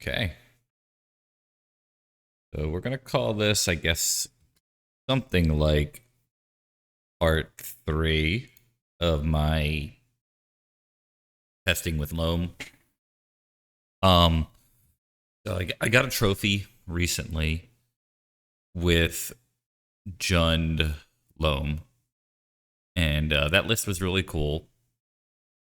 Okay. So we're going to call this, I guess, something like part 3 of my testing with Loam. Um, so I got a trophy recently with Jund Loam, and that list was really cool.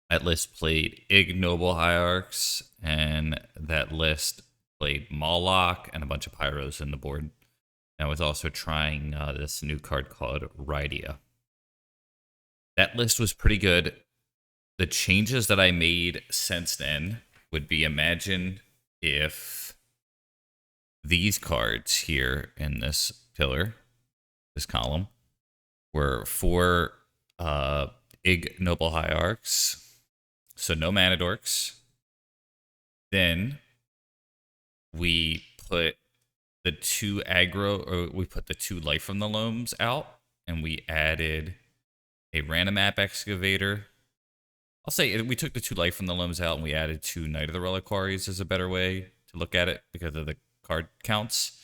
That list played Ignoble Hierarchs, and that list played Moloch and a bunch of Pyros in the board. I was also trying this new card called Rydia. That list was pretty good. The changes that I made since then would be, imagine if these cards here in this pillar, this column, were 4 Ignoble Hierarchs, so no Mana Dorks. Then we put the 2 aggro, or we put the 2 Life from the Loams out, and we added a random map excavator. I'll say we took the 2 Life from the Loams out and we added 2 Knight of the Reliquaries is a better way to look at it because of the card counts.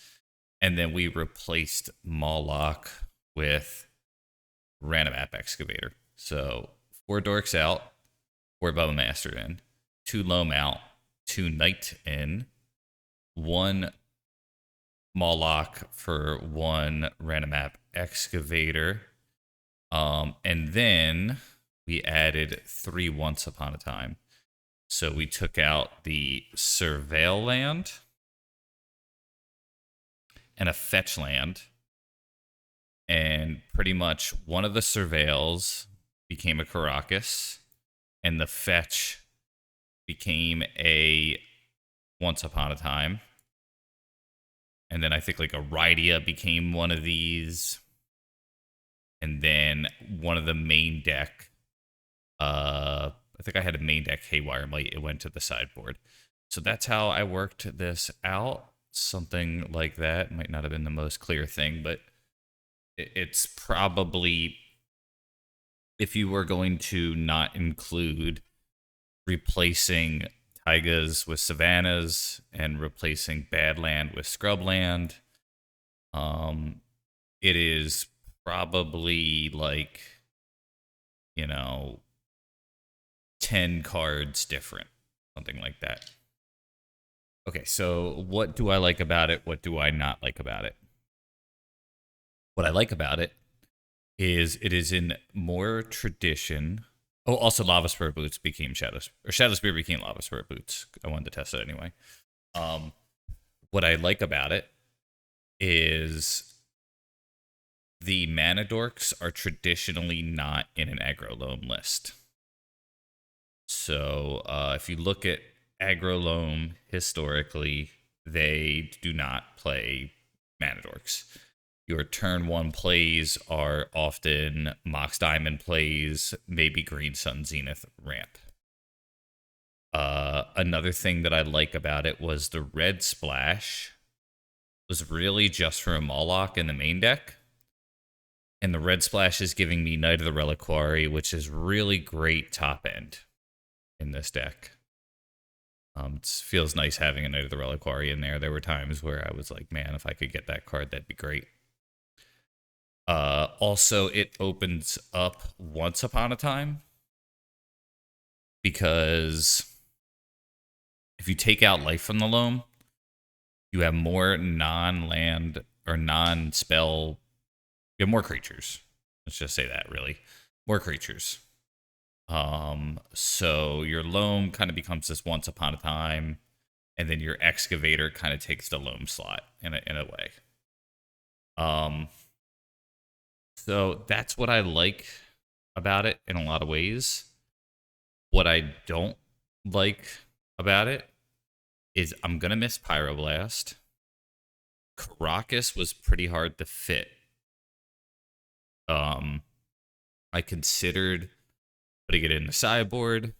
And then we replaced Moloch with random map excavator. So 4 Dorks out, 4 Bubba Master in, 2 Loam out, 2 Knight in, 1 Moloch for 1 random map excavator. And then we added 3 Once Upon a Time. So we took out the Surveil land and a Fetch land. And pretty much one of the Surveils became a Caracas, and the Fetch became a Once Upon a Time. And then I think like a Rydia became one of these. And then one of the main deck, I think I had a main deck Haywire Might. It went to the sideboard. So that's how I worked this out. Something like that. Might not have been the most clear thing, but it's probably, if you were going to not include replacing Taigas with Savannas and replacing Badland with Scrubland, it is probably like, 10 cards different, something like that. Okay, so what do I like about it? What do I not like about it? What I like about it is in more tradition. Oh, also Lava Spirit Boots became Shadow Spear became Lava Spirit Boots. I wanted to test it anyway. What I like about it is the Mana Dorks are traditionally not in an aggro Loam list. So if you look at aggro Loam historically, they do not play Mana Dorks. Your turn 1 plays are often Mox Diamond plays, maybe Green Sun Zenith ramp. Another thing that I like about it was the red splash was really just for a Moloch in the main deck. And the red splash is giving me Knight of the Reliquary, which is really great top end in this deck. It feels nice having a Knight of the Reliquary in there. There were times where I was like, man, if I could get that card, that'd be great. Also, it opens up Once Upon a Time, because if you take out Life from the Loam, you have more non-land or non-spell. You have more creatures. Let's just say that, really. More creatures. So your Loam kind of becomes this Once Upon a Time, and then your Excavator kind of takes the Loam slot in a way. So that's what I like about it in a lot of ways. What I don't like about it is I'm going to miss Pyroblast. Caracas was pretty hard to fit. I considered putting it in the sideboard.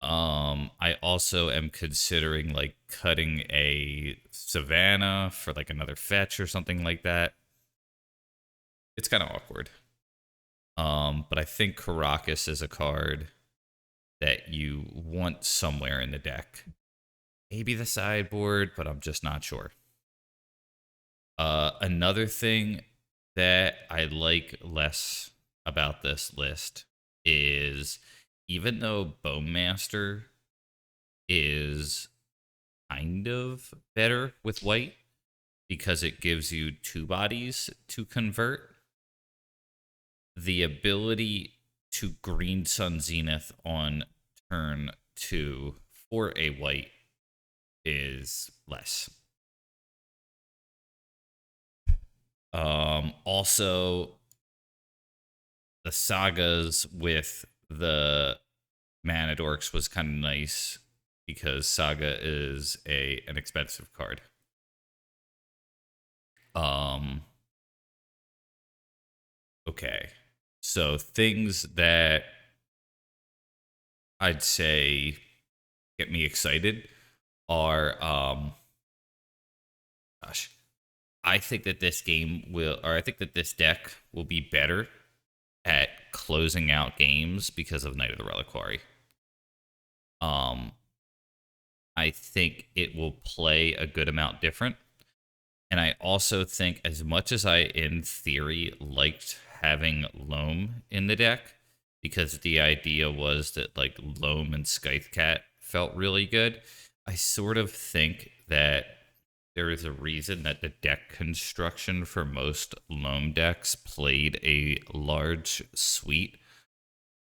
I also am considering like cutting a Savannah for like another fetch or something like that. It's kind of awkward. But I think Caracas is a card that you want somewhere in the deck. maybe the sideboard, but I'm just not sure. Another thing that I like less about this list is even though Bowmaster is kind of better with white because it gives you two bodies to convert, the ability to Green Sun Zenith on turn 2 for a white is less. Also, the sagas with the Mana Dorks was kind of nice because Saga is an expensive card. Okay. So things that I'd say get me excited are gosh, I think that this game will, or I think that this deck will be better at closing out games because of Knight of the Reliquary. I think it will play a good amount different. And I also think, as much as I, in theory, liked having Loam in the deck, because the idea was that like Loam and Scythecat felt really good, I sort of think that there is a reason that the deck construction for most Loam decks played a large suite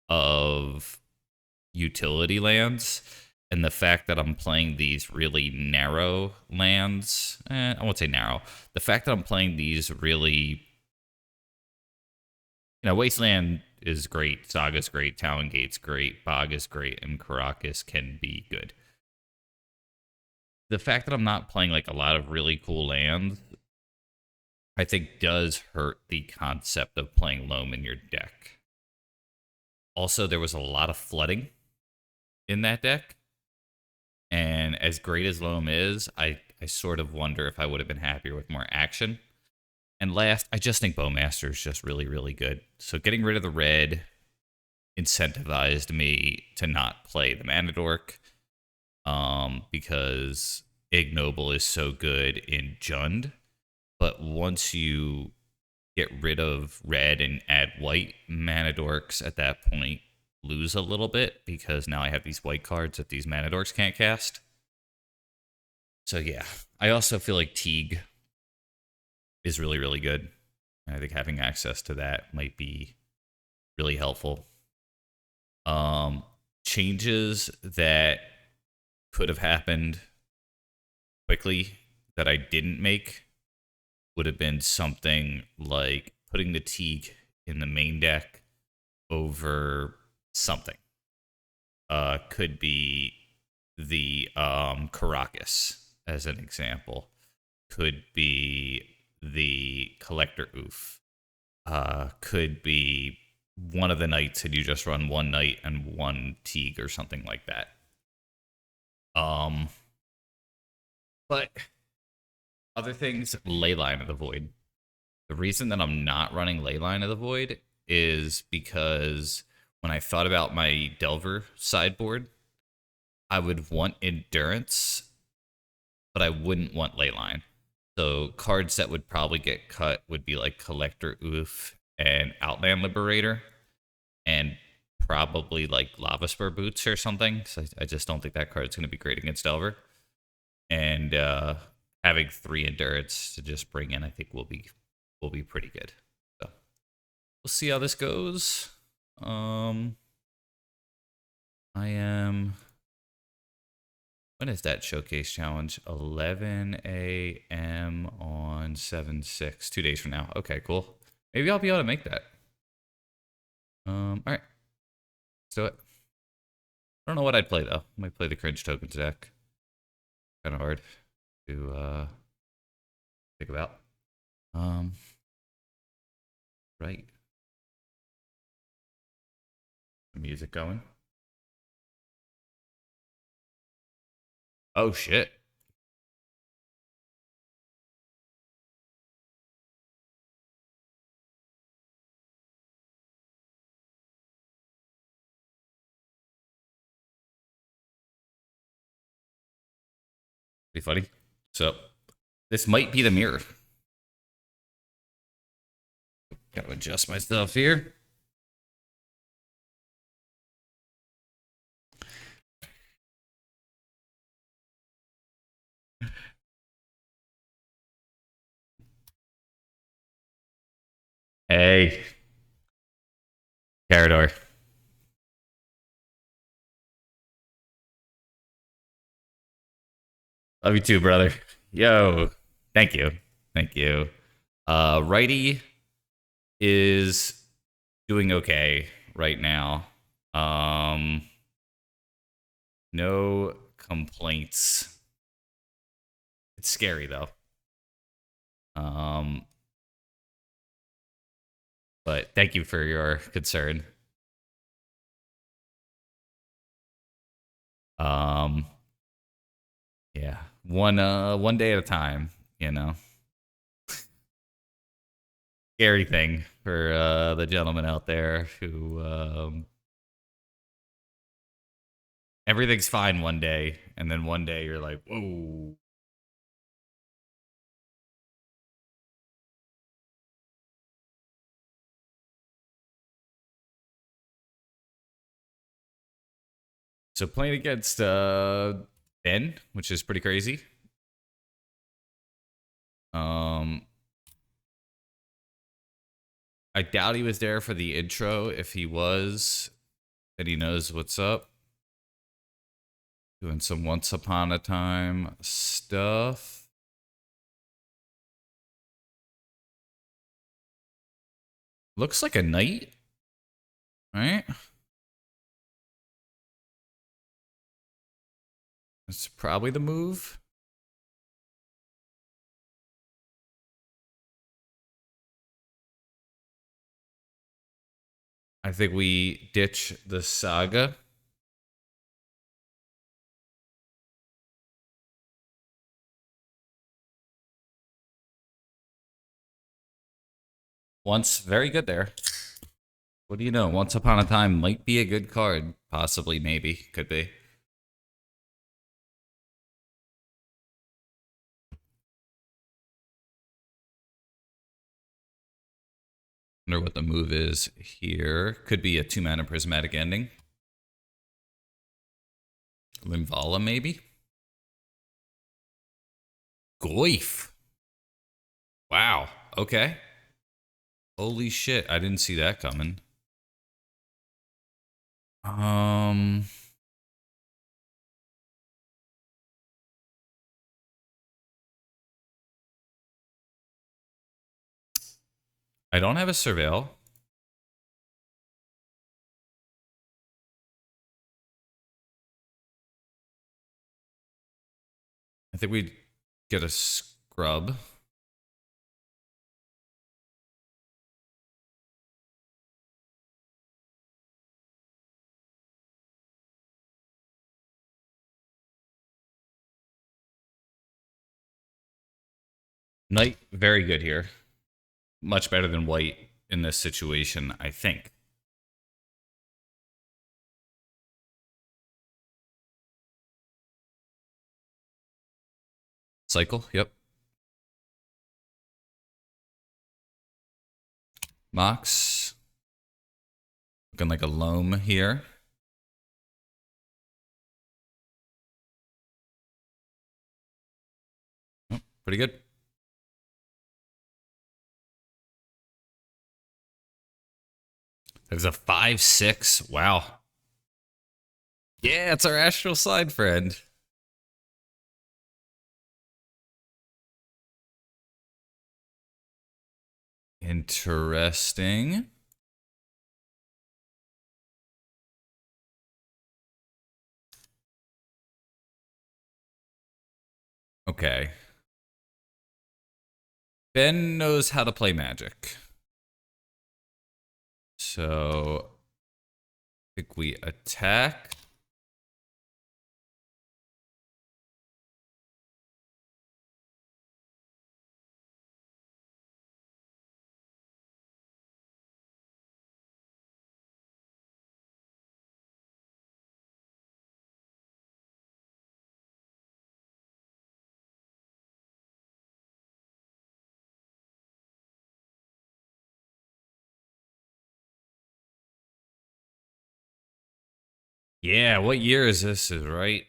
of utility lands. And the fact that I'm playing these really narrow lands, I won't say narrow. The fact that I'm playing these really, Wasteland is great, Saga's great, Talon Gate's great, Bog is great, and Karakas can be good. The fact that I'm not playing like a lot of really cool lands, I think does hurt the concept of playing Loam in your deck. Also, there was a lot of flooding in that deck. And as great as Loam is, I sort of wonder if I would have been happier with more action. And last, I just think Bowmaster is just really, really good. So getting rid of the red incentivized me to not play the Mana Dork, because Ignoble is so good in Jund. But once you get rid of red and add white, Mana Dorks at that point lose a little bit because now I have these white cards that these Mana Dorks can't cast. So yeah, I also feel like Teague is really, really good. I think having access to that might be really helpful. Changes that could have happened quickly that I didn't make would have been something like putting the Teague in the main deck over something. Could be the Karakas as an example. Could be the Collector Oof. Could be one of the knights and you just run one knight and one Teague or something like that. But other things, Leyline of the Void. The reason that I'm not running Leyline of the Void is because when I thought about my Delver sideboard, I would want Endurance, but I wouldn't want Leyline. So cards that would probably get cut would be like Collector Oof and Outland Liberator, and probably like Lava Spur Boots or something. So I just don't think that card's going to be great against Delver. And having 3 Endurance to just bring in, I think will be pretty good. So we'll see how this goes. I am. When is that showcase challenge? 11 a.m. on 7/6. 2 days from now. Okay, cool. Maybe I'll be able to make that. All right. Let's do it. I don't know what I'd play, though. I might play the Cringe Tokens deck. Kind of hard to think about. Right. Music going. Oh, shit. Be funny. So this might be the mirror. Gotta adjust myself here. Hey, Carador. Love you too, brother. Yo, thank you. Thank you. Righty is doing okay right now. No complaints. It's scary though. Um, but thank you for your concern. Um, yeah, one day at a time. You know, scary thing for the gentleman out there who everything's fine one day, and then one day you're like, whoa. So playing against Ben, which is pretty crazy. Um, I doubt he was there for the intro. If he was, then he knows what's up. Doing some Once Upon a Time stuff. Looks like a knight, right? That's probably the move. I think we ditch the saga. Once, very good there. What do you know? Once Upon a Time might be a good card. Possibly, maybe. Could be. Wonder what the move is here. Could be a 2-mana prismatic ending. Limvala, maybe? Goif. Wow. Okay. Holy shit. I didn't see that coming. Um, I don't have a surveil. I think we get a scrub. Knight, very good here. Much better than white in this situation, I think. Cycle, yep. Mox. Looking like a Loam here. Oh, pretty good. There's a 5/6. Wow. Yeah, it's our astral side friend. Interesting. Okay. Ben knows how to play Magic. So I think we attack. Yeah, what year is this? Is right?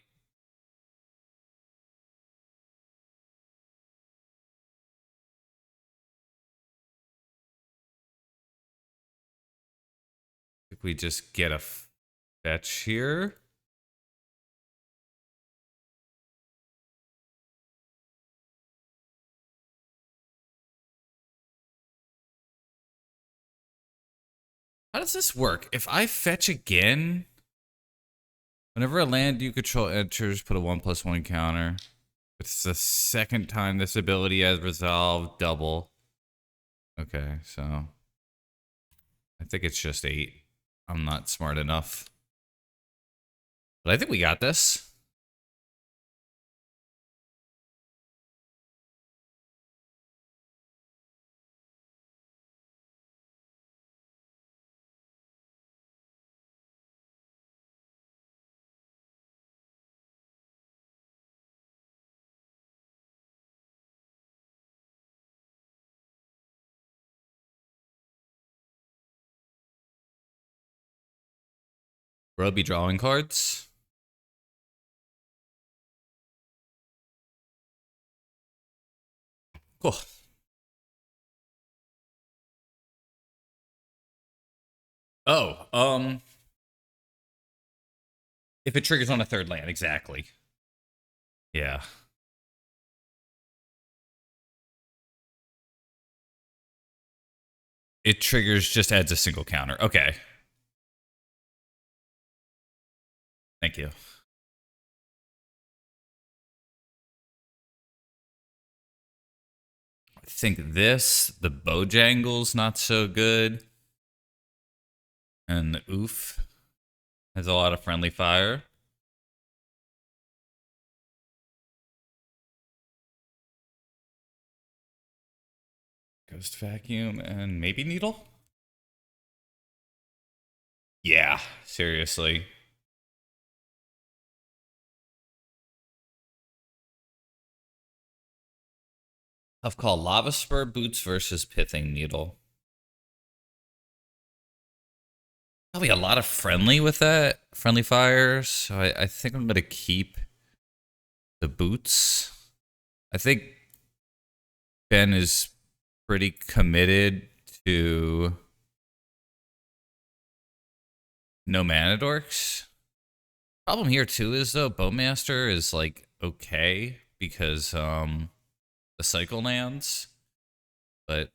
If we just get a fetch here. How does this work? If I fetch again, whenever a land you control enters, put a 1/1 counter. It's the second time this ability has resolved double. Okay, so I think it's just 8. I'm not smart enough. But I think we got this. We'll be drawing cards. Cool. Oh, if it triggers on a third land, exactly. Yeah. It triggers, just adds a single counter. Okay. Thank you. I think the Bojangle's not so good. And the Oof has a lot of friendly fire. Ghost Vacuum and maybe Needle? Yeah, seriously. I've called Lava Spur Boots versus Pithing Needle. Probably a lot of friendly with that. Friendly fires. So I think I'm going to keep the boots. I think Ben is pretty committed to no mana dorks. Problem here too is though Bowmaster is like okay because the cycle lands, but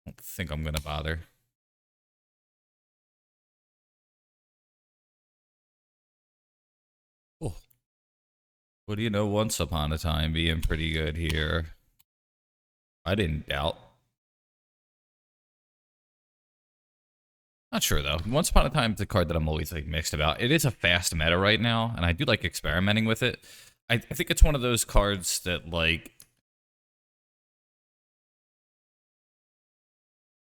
I don't think I'm gonna bother. Oh, what do you know? Once upon a time being pretty good here. I didn't doubt. Not sure though. Once Upon a Time is a card that I'm always like mixed about. It is a fast meta right now, and I do like experimenting with it. I think it's one of those cards that like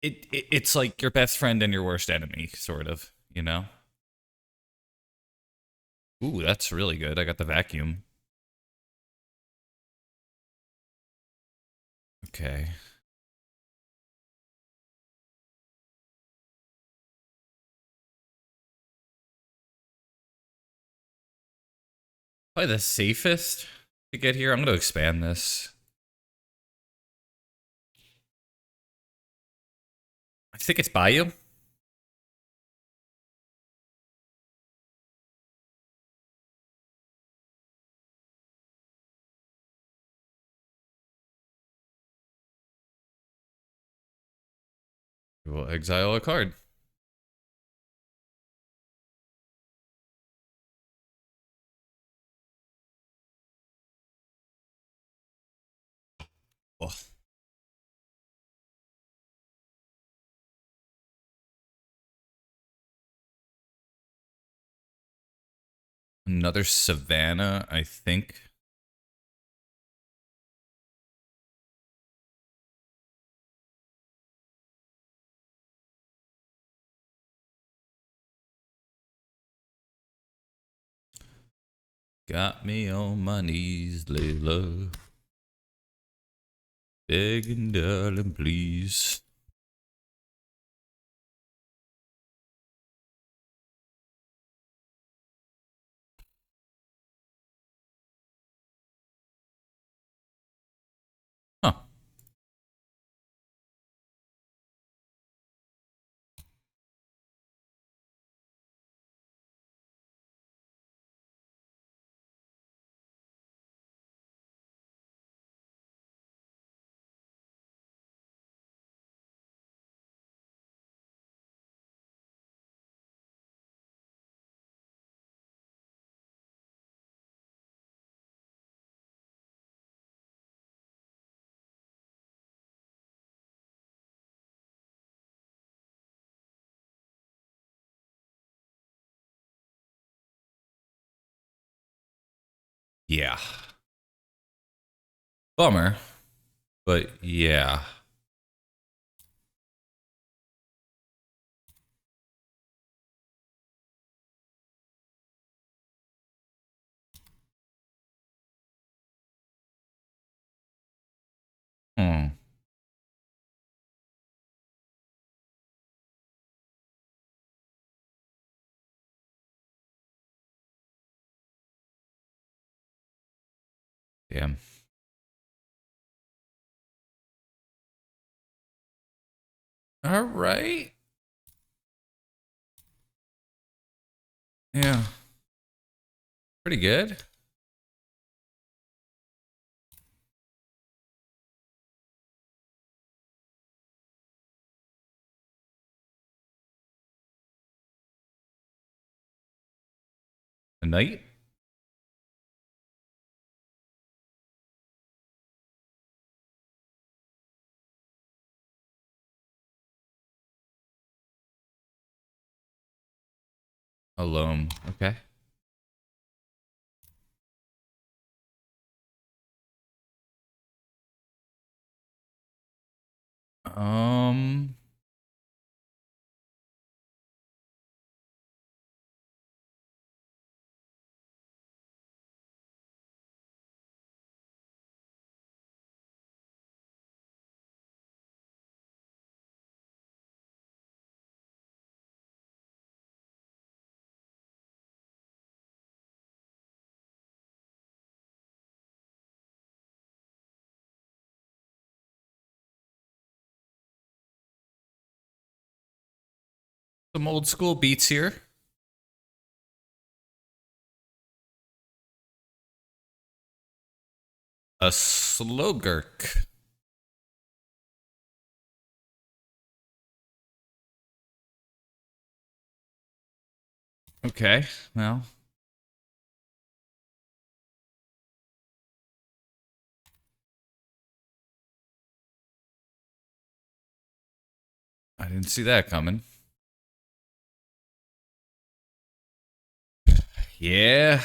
it's like your best friend and your worst enemy, sort of. You know? Ooh, that's really good. I got the vacuum. Okay. Probably the safest to get here. I'm going to expand this. I think it's Bayou. We'll exile a card. Oh. Another Savannah, I think. Got me on my knees, Layla. Begging, darling, please. Yeah. Bummer, but yeah. Hmm. Damn. All right. Yeah. Pretty good. A knight? A loam. Okay. Um. Some old school beats here. A slow gurk. Okay. Well, I didn't see that coming. Yeah.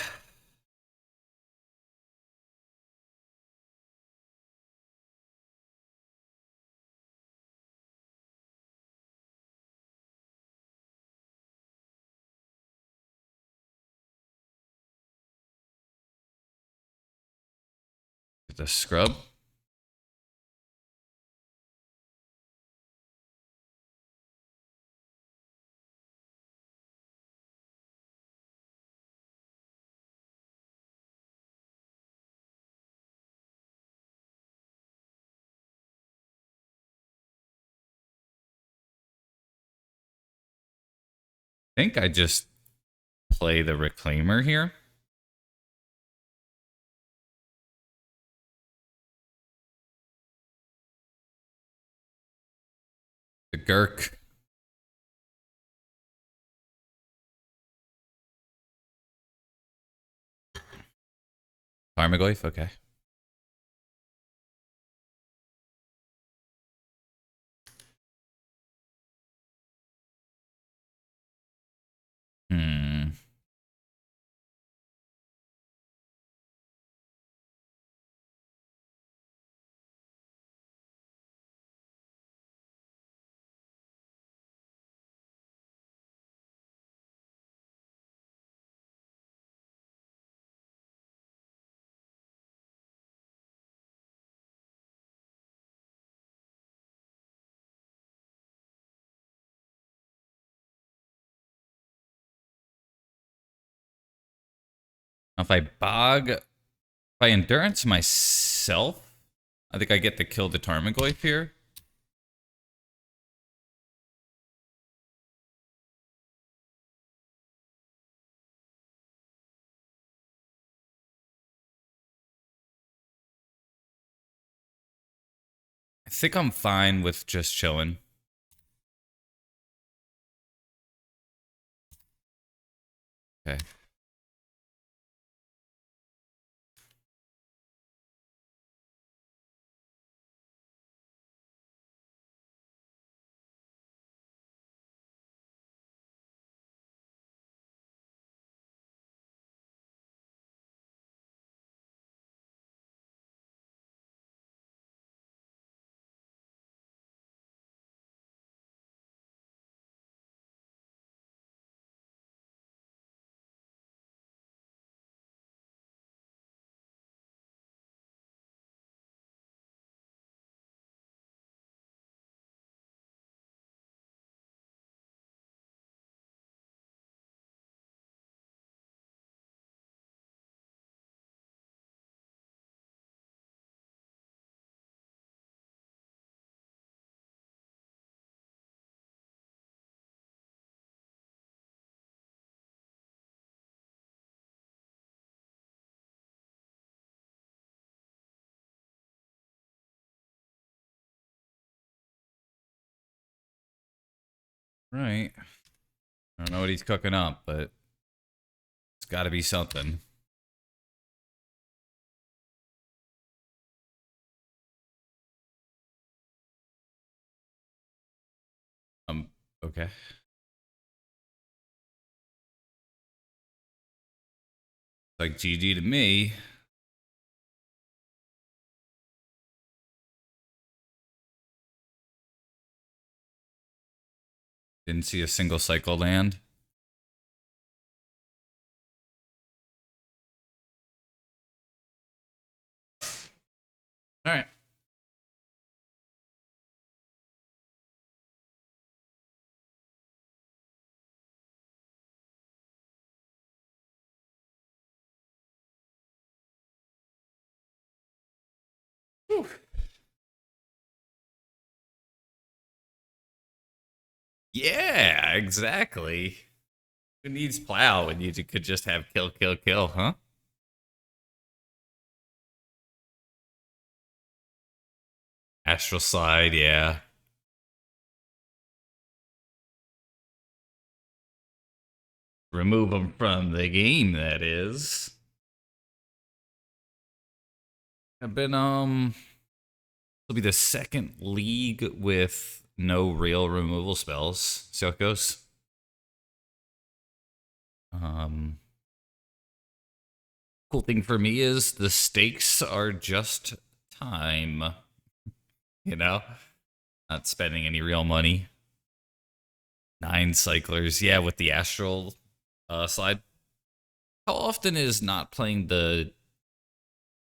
The scrub. I think I just play the reclaimer here. The gurk. Tarmogoyf. Okay. Hmm. If I bog, if I endurance myself, I think I get to kill the Tarmogoyf here. I think I'm fine with just chilling. Okay. Right. I don't know what he's cooking up, but it's got to be something. Okay. Like GG to me. Didn't see a single cycle land. All right. Whew. Yeah, exactly. Who needs plow when you could just have kill, kill, kill, huh? Astral slide, yeah. Remove them from the game, that is. I've been, it'll be the second league with no real removal spells. See how it goes. Cool thing for me is the stakes are just time. You know? Not spending any real money. 9 cyclers, yeah, with the astral slide. How often is not playing the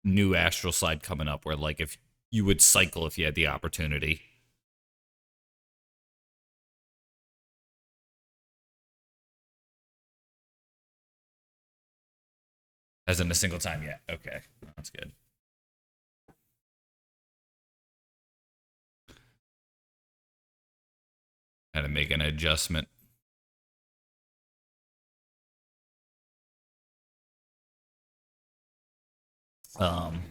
new astral slide coming up where, like, if you would cycle if you had the opportunity? Hasn't a single time yet. Okay, that's good. Had to make an adjustment. Um,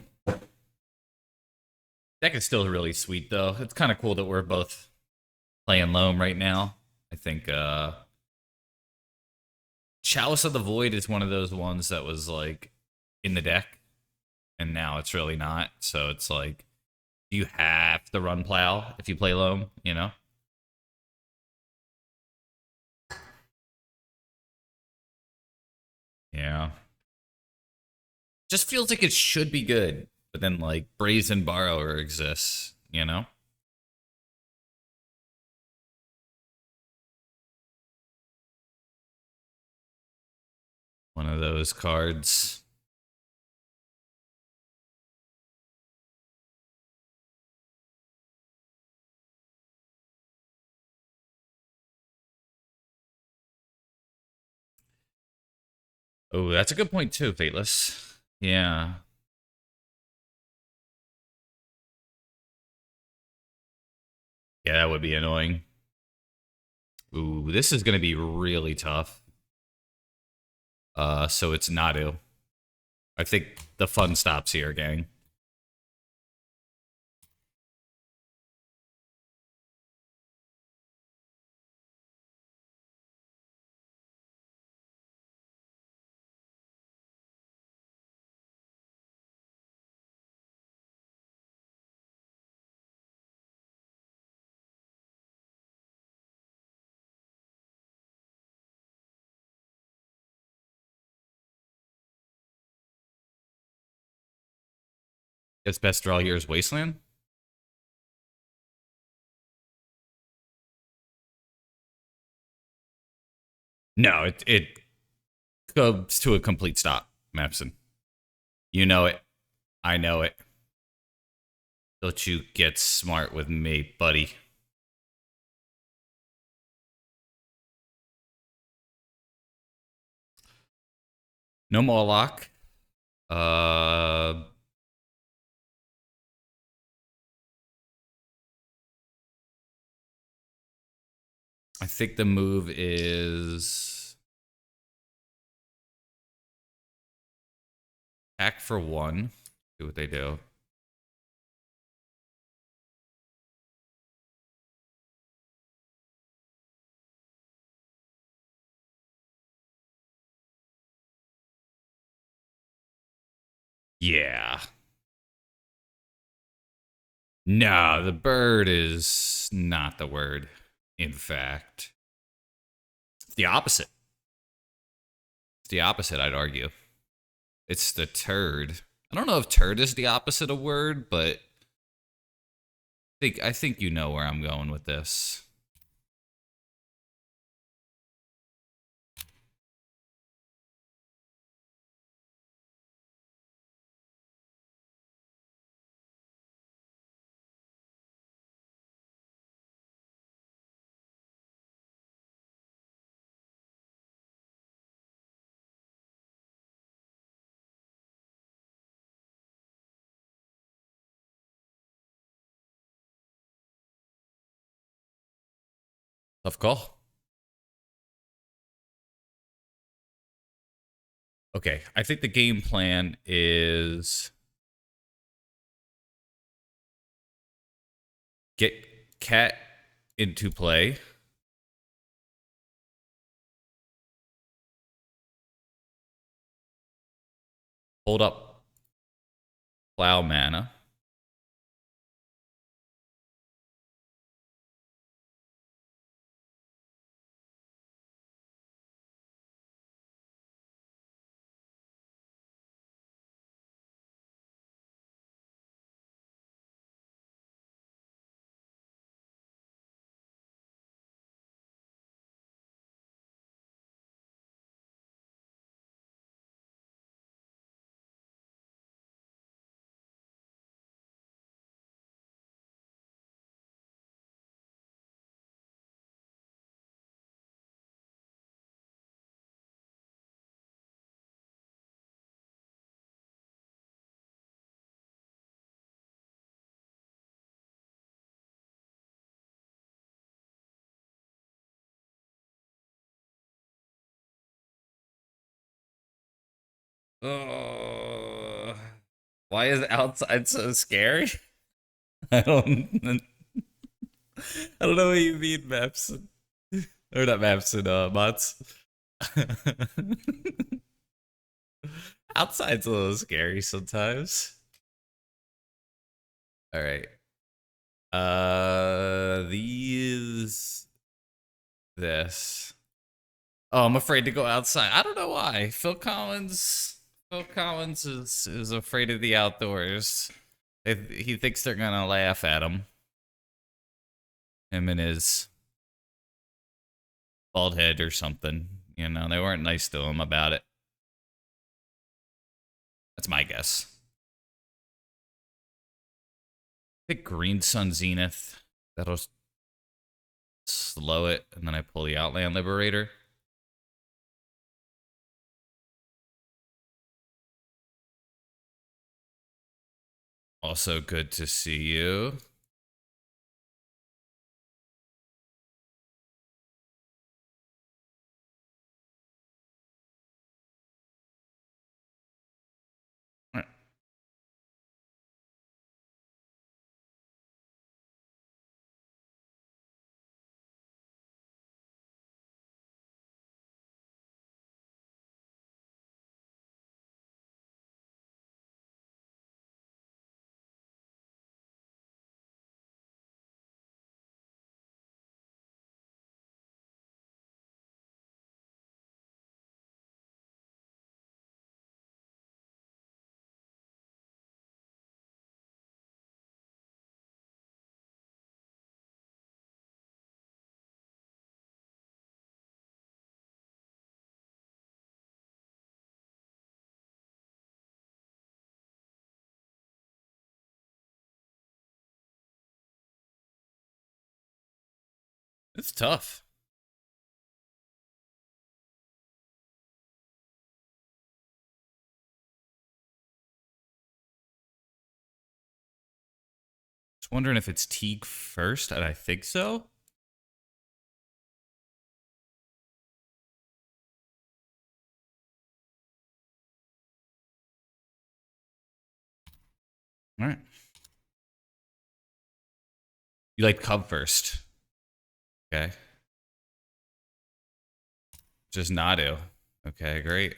Deck is still really sweet though. It's kind of cool that we're both playing Loam right now. I think Chalice of the Void is one of those ones that was like in the deck, and now it's really not. So it's like you have to run plow if you play Loam, you know? Yeah. Just feels like it should be good, but then like Brazen Borrower exists, you know? One of those cards. Oh, that's a good point too, Fateless. Yeah. Yeah, that would be annoying. Ooh, this is gonna be really tough. So it's Nadu. I think the fun stops here, gang. Its best draw here is Wasteland. No, it comes to a complete stop, Mapson. You know it. I know it. Don't you get smart with me, buddy. No Morlock. Uh, I think the move is hack for 1. See what they do. Yeah. No, the bird is not the word. In fact, it's the opposite. It's the opposite, I'd argue. It's the turd. I don't know if turd is the opposite of word, but I think you know where I'm going with this. Tough call. Okay, I think the game plan is get cat into play, hold up plow mana, Oh, why is outside so scary? I don't. I don't know what you mean, maps or not maps and mods. Outside's a little scary sometimes. All right. These this. Oh, I'm afraid to go outside. I don't know why. Phil Collins. Phil Collins is afraid of the outdoors. He thinks they're gonna laugh at him. Him and his bald head or something. You know, they weren't nice to him about it. That's my guess. I think Green Sun Zenith. That'll slow it, and then I pull the Outland Liberator. Also good to see you. All right. It's tough. Just wondering if it's Teague first, and I think so. All right. You like Cub first. Okay. Just Nadu. Okay, great.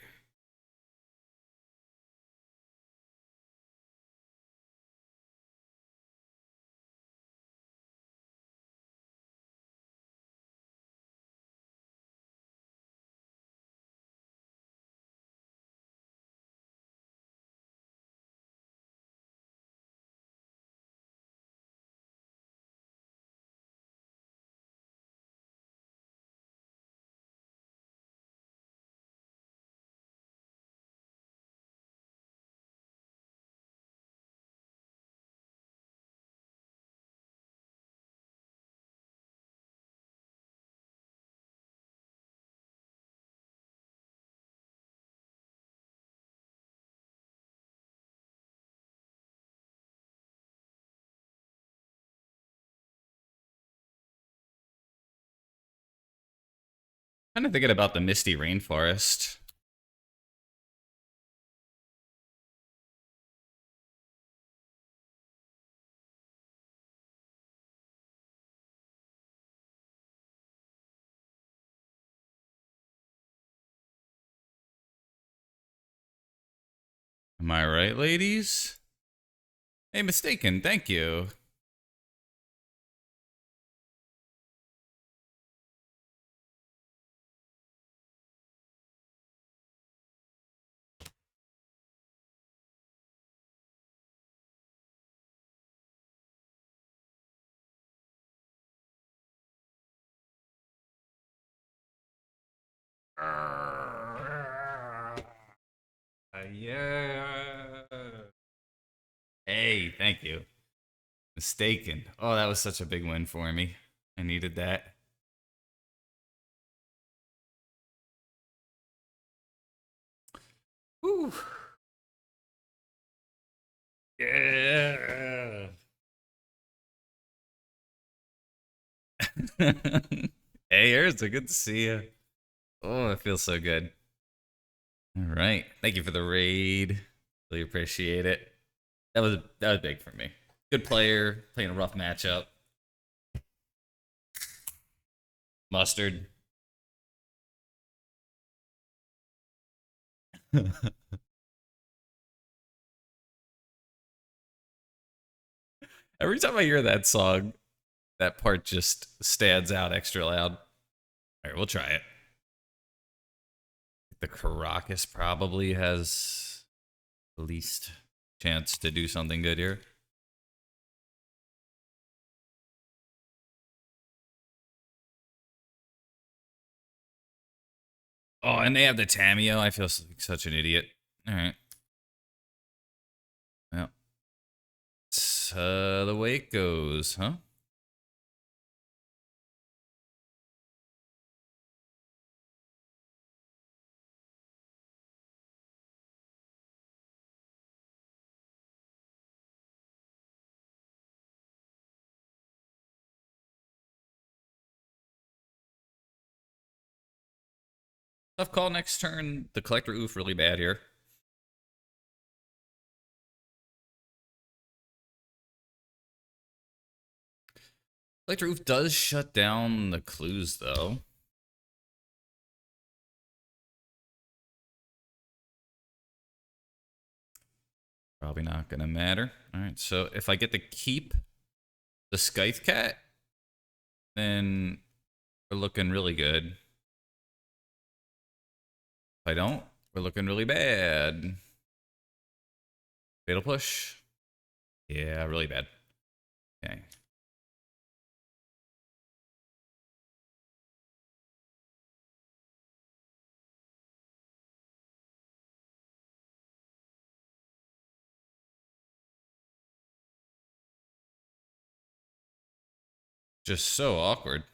Kind of thinking about the misty rainforest. Am I right, ladies? Hey, mistaken. Thank you. Yeah. Hey, thank you. Mistaken. Oh, that was such a big win for me. I needed that. Whew. Yeah. Hey, Erza, good to see you. Oh, it feels so good. All right. Thank you for the raid. Really appreciate it. That was big for me. Good player, playing a rough matchup. Mustard. Every time I hear that song, that part just stands out extra loud. All right, we'll try it. The Caracas probably has the least chance to do something good here. Oh, and they have the Tameo. I feel like such an idiot. All right. Well, it's the way it goes, huh? Tough call next turn. The Collector Oof really bad here. Collector Oof does shut down the clues, though. Probably not going to matter. All right, so if I get to keep the Scythe Cat, then we're looking really good. If I don't, we're looking really bad. Fatal Push? Yeah, really bad. Okay. Just so awkward.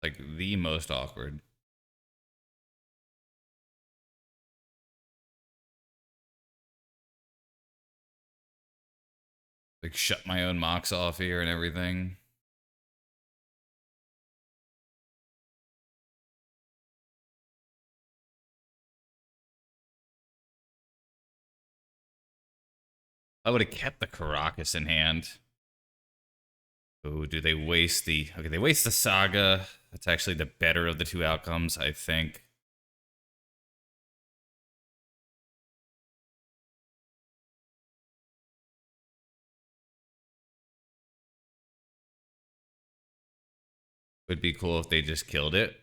Like, the most awkward. Like, shut my own mocks off here and everything. I would have kept the Caracas in hand. Oh, do they waste the... Okay, they waste the Saga. That's actually the better of the two outcomes, I think. Would be cool if they just killed it.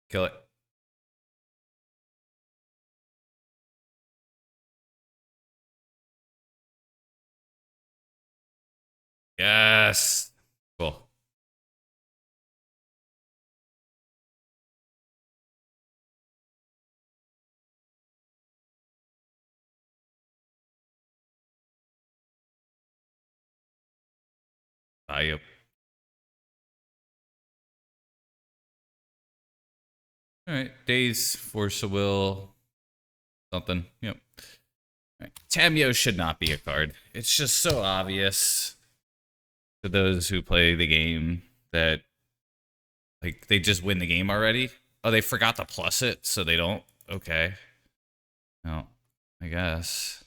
Kill it. Yes. Cool. Yep. All right. Days, Force of Will, something. Yep. All right. Tamio should not be a card. It's just so obvious to those who play the game that like they just win the game already. Oh, they forgot to plus it, so they don't. Okay. No, I guess.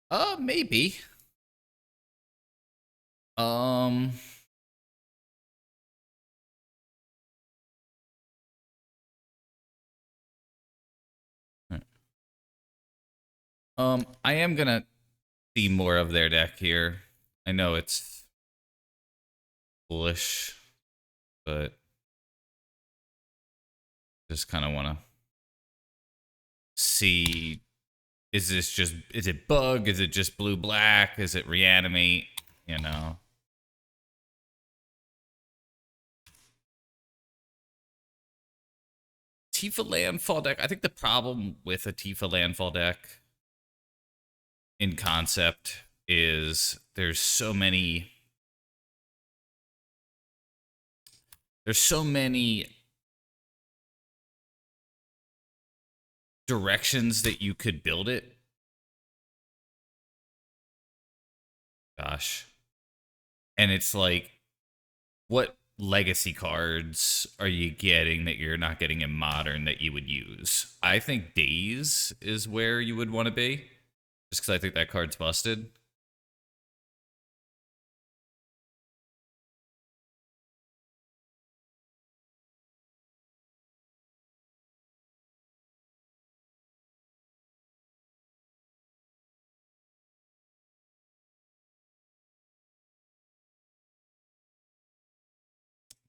Uh, maybe. Um, I am gonna see more of their deck here. I know it's foolish, but just kind of want to see, is this just, is it bug? Is it just blue black? Is it reanimate? You know? Tifa landfall deck. I think the problem with a Tifa landfall deck in concept is there's so many directions that you could build it. Gosh. And it's like, what legacy cards are you getting that you're not getting in modern that you would use? I think Days is where you would want to be, just because I think that card's busted.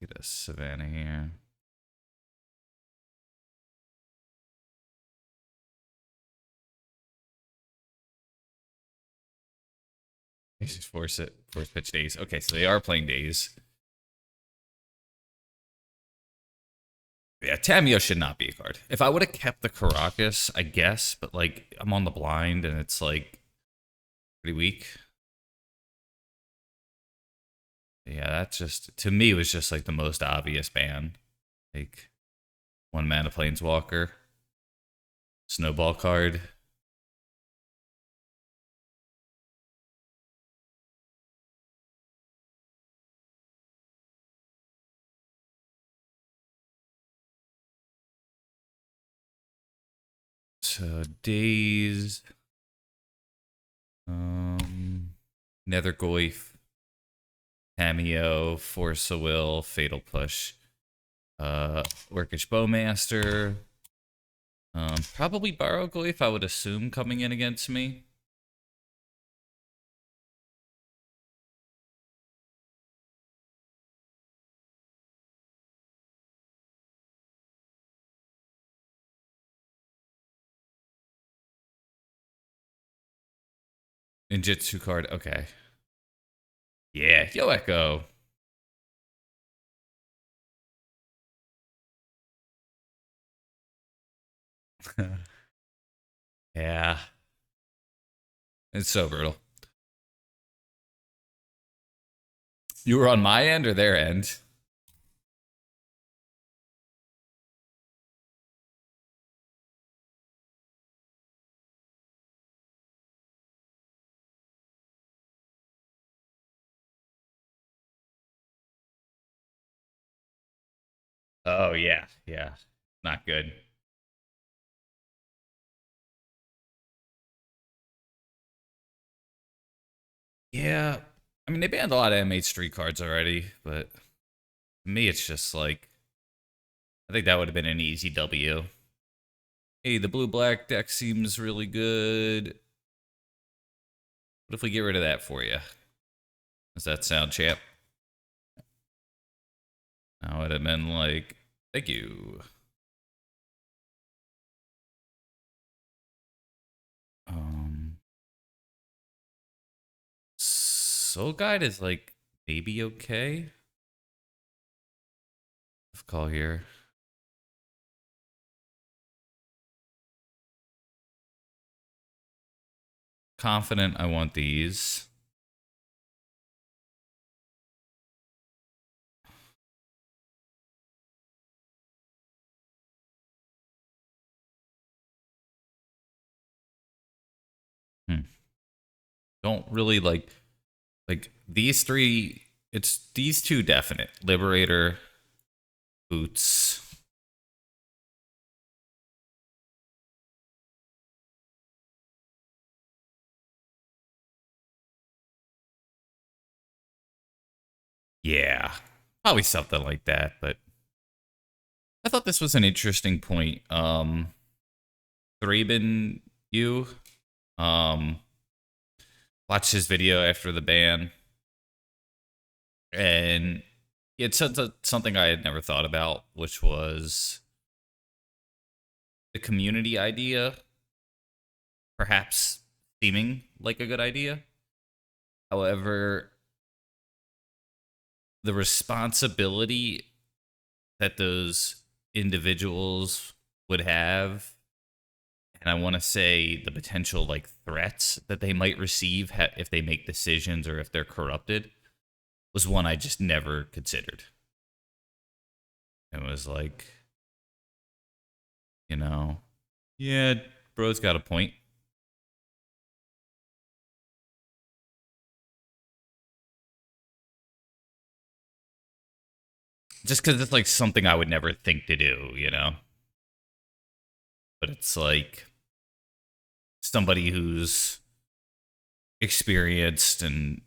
Get a Savannah here. Just force pitch Days. Okay, so they are playing Days. Yeah, Tamio should not be a card. If I would have kept the Caracas, I guess, but like I'm on the blind and it's like pretty weak. Yeah, that's just, to me, was just like the most obvious ban. Like, one mana Planeswalker, snowball card. So Days, Nethergoyf, Cameo, Force of Will, Fatal Push, Orcish Bowmaster, probably Barrowglyph, I would assume, coming in against me. Ninjutsu card, okay. Yeah, Yo Echo. Yeah. It's so brutal. You were on my end or their end? Oh, yeah. Yeah. Not good. Yeah. I mean, they banned a lot of M8 street cards already, but to me, it's just like, I think that would have been an easy W. Hey, the blue-black deck seems really good. What if we get rid of that for you? Does that sound, champ? I would have been like, thank you. Soul Guide is like maybe okay. Let's call here. Confident I want these. Hmm. Don't really like these three. It's these two definite. Liberator, boots. Yeah. Probably something like that, but I thought this was an interesting point. Thraben you um watched his video after the ban, and it said something I had never thought about, which was the community idea perhaps seeming like a good idea. However, the responsibility that those individuals would have, and I want to say the potential like threats that they might receive if they make decisions or if they're corrupted, was one I just never considered. It was like, you know, yeah, bro's got a point. Just because it's like something I would never think to do, you know? But it's like somebody who's experienced and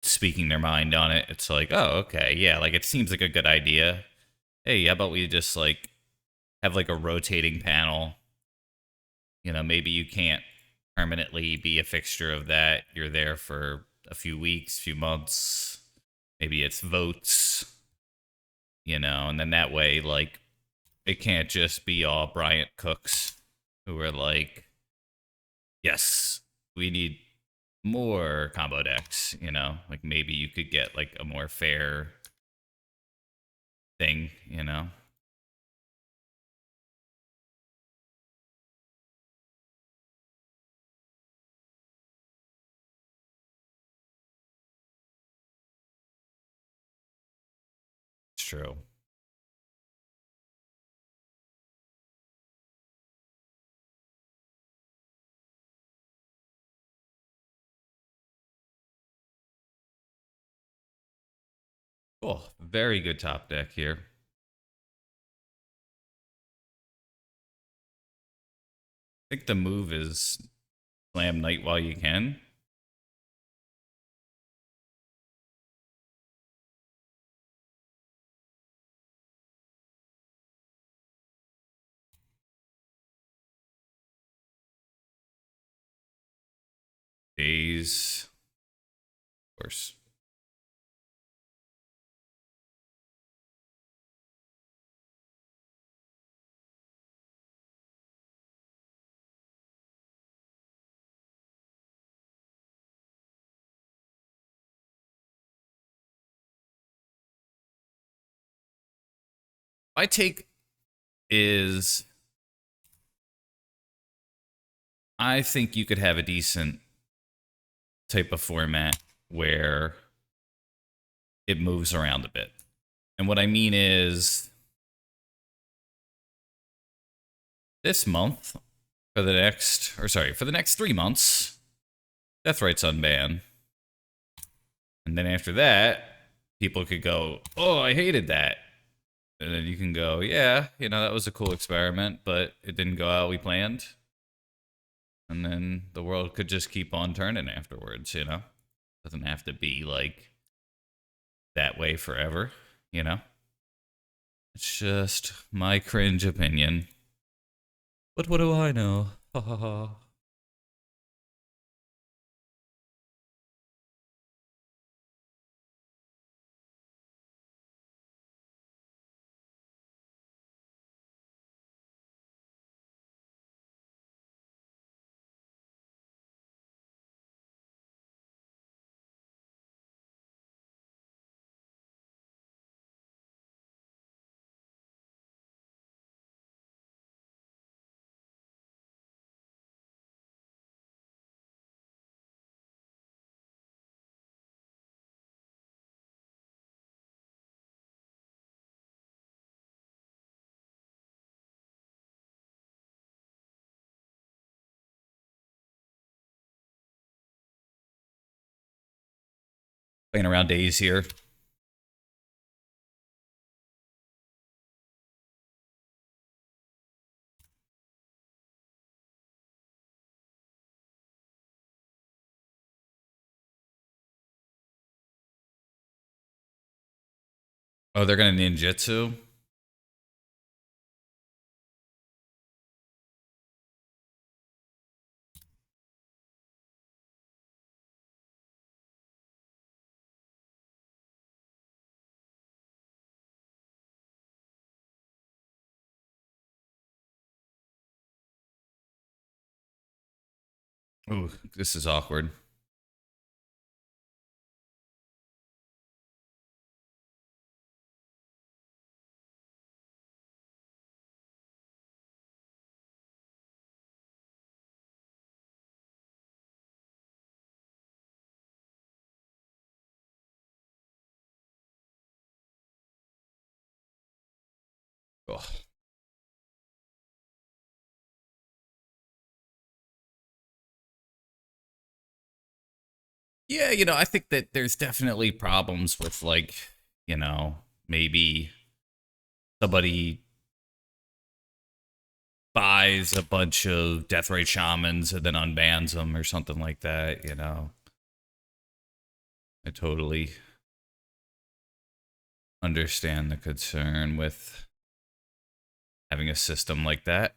speaking their mind on it. It's like, oh, okay, yeah, like it seems like a good idea. Hey, how about we just like have like a rotating panel? You know, maybe you can't permanently be a fixture of that. You're there for a few weeks, few months. Maybe it's votes, you know, and then that way, like, it can't just be all Bryant Cooks who are like, yes, we need more combo decks, you know? Like, maybe you could get, like, a more fair thing, you know? It's true. Cool. Very good top deck here. I think the move is slam Knight while you can. Days. Of course. My take is I think you could have a decent type of format where it moves around a bit. And what I mean is this month, for the next, or sorry, for the next 3 months, Deathright's unbanned. And then after that, people could go, oh, I hated that. And then you can go, yeah, you know, that was a cool experiment, but it didn't go how we planned. And then the world could just keep on turning afterwards, you know? Doesn't have to be like that way forever, you know? It's just my cringe opinion. But what do I know? Ha ha ha. Playing around days here. Oh, they're gonna ninjutsu. Ooh, this is awkward. Oh. Yeah, I think that there's definitely problems with like, maybe somebody buys a bunch of death ray shamans and then unbans them or something like that. I totally understand the concern with having a system like that.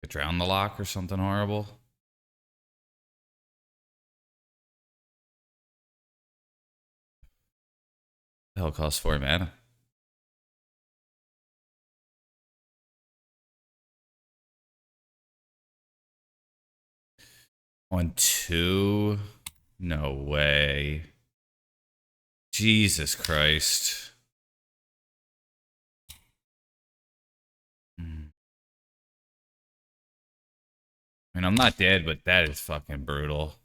Drown the lock or something horrible. The hell costs 4 mana. On 2? No way. Jesus Christ. I mean, I'm not dead, but that is fucking brutal.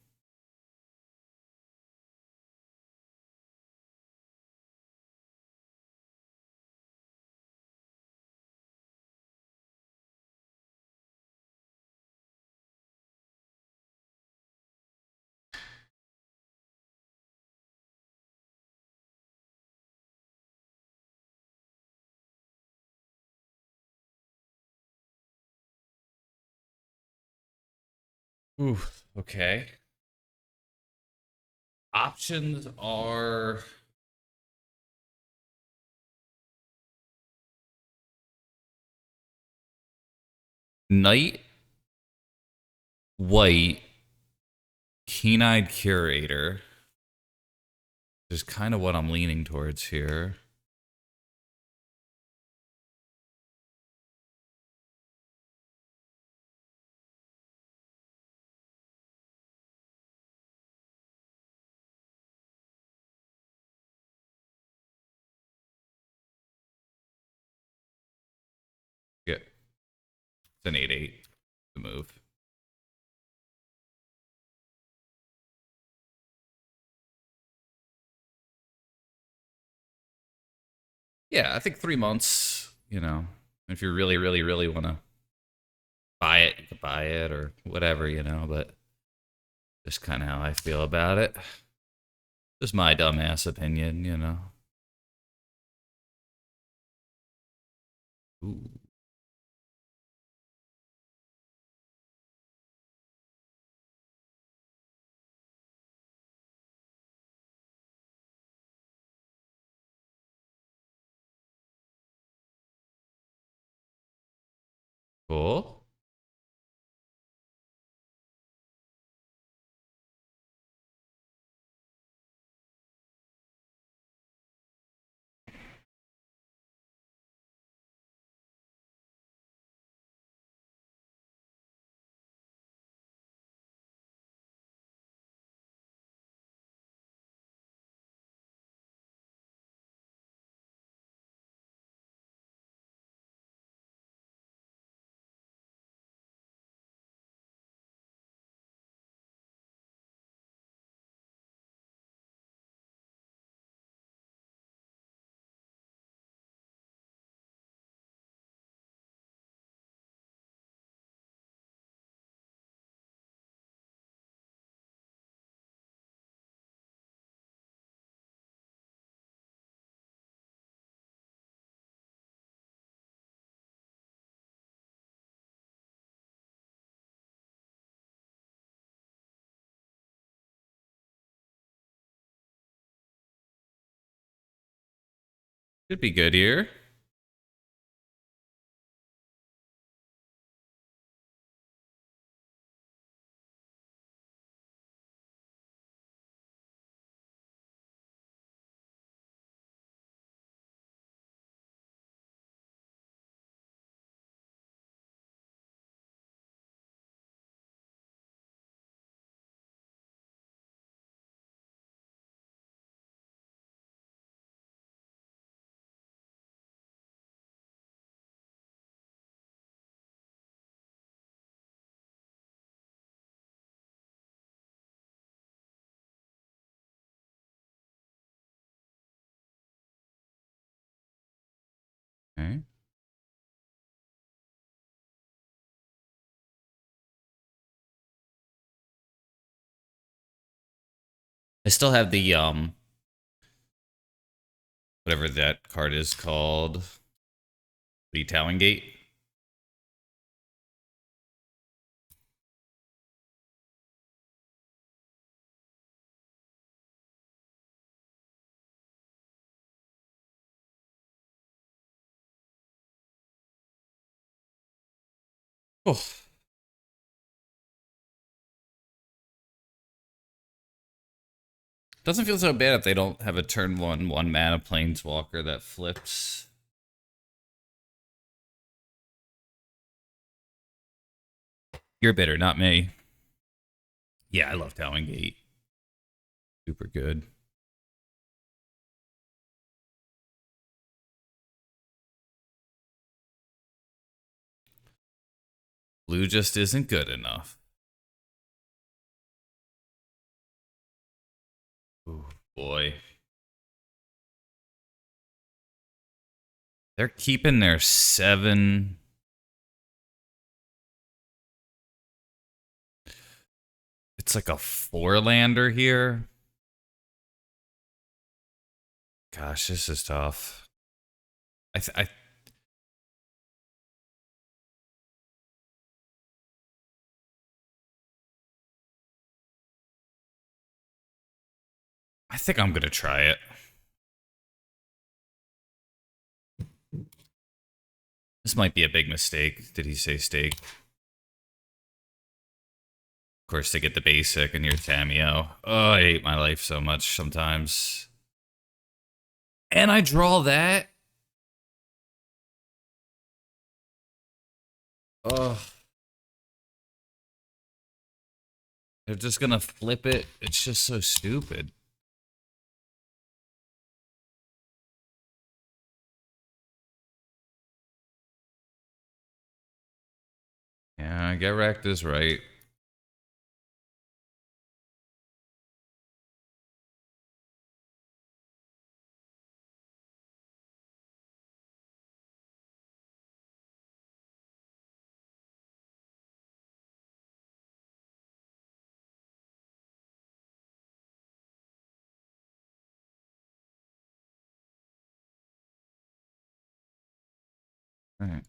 Ooh, okay. Options are Knight, Wight, Keen-Eyed Curator. Is kind of what I'm leaning towards here. Yeah, it's an 8/8 to move. Yeah, I think 3 months, if you really, really, really want to buy it, you can buy it or whatever, but just kind of how I feel about it. Just my dumbass opinion. Ooh. Cool. Should be good here. Okay. I still have the whatever that card is called, the Talon Gate. Oh, doesn't feel so bad if they don't have a turn one mana planeswalker that flips. You're bitter, not me. Yeah, I love Talon Gate. Super good. Blue just isn't good enough. Oh boy. They're keeping their 7. It's like a 4-lander here. Gosh, this is tough. I think I'm gonna try it. This might be a big mistake. Did he say stake? Of course, they get the basic and your Tameo. Oh, I hate my life so much sometimes. And I draw that. Oh. They're just gonna flip it. It's just so stupid. Yeah, get wrecked is right. All right.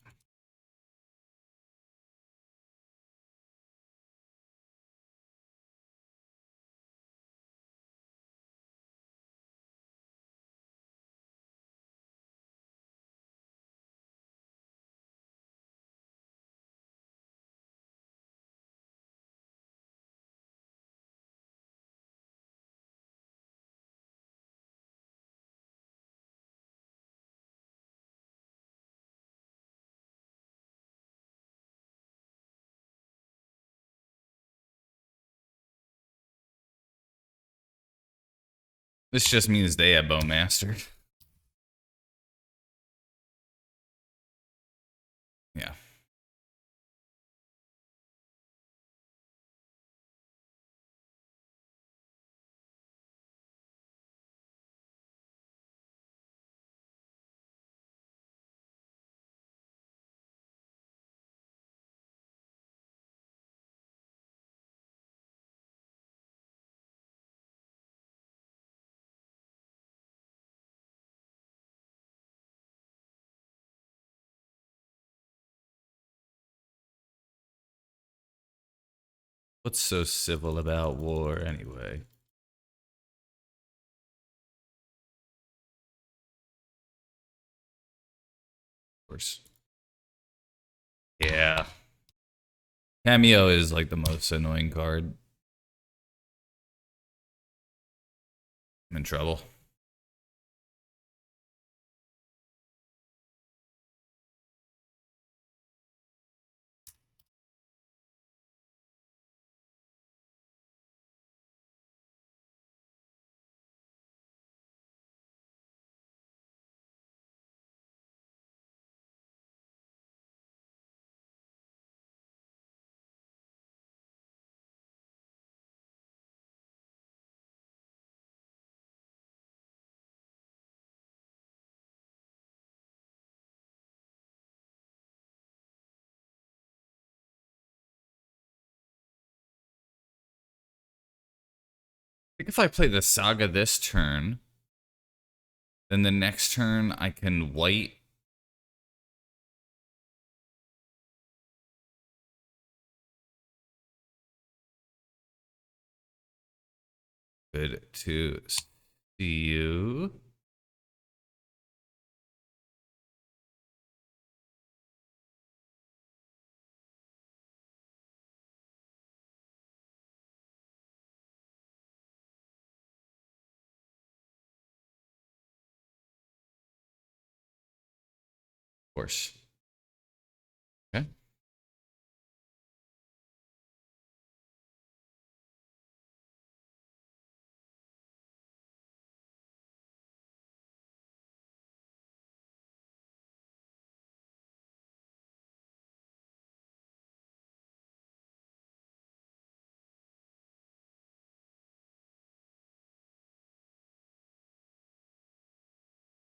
This just means they have Bowmaster. Yeah. What's so civil about war anyway? course. Yeah. Cameo is like the most annoying card. I'm in trouble. I think if I play the Saga this turn, then the next turn I can white. Good to see you. Of course. Okay.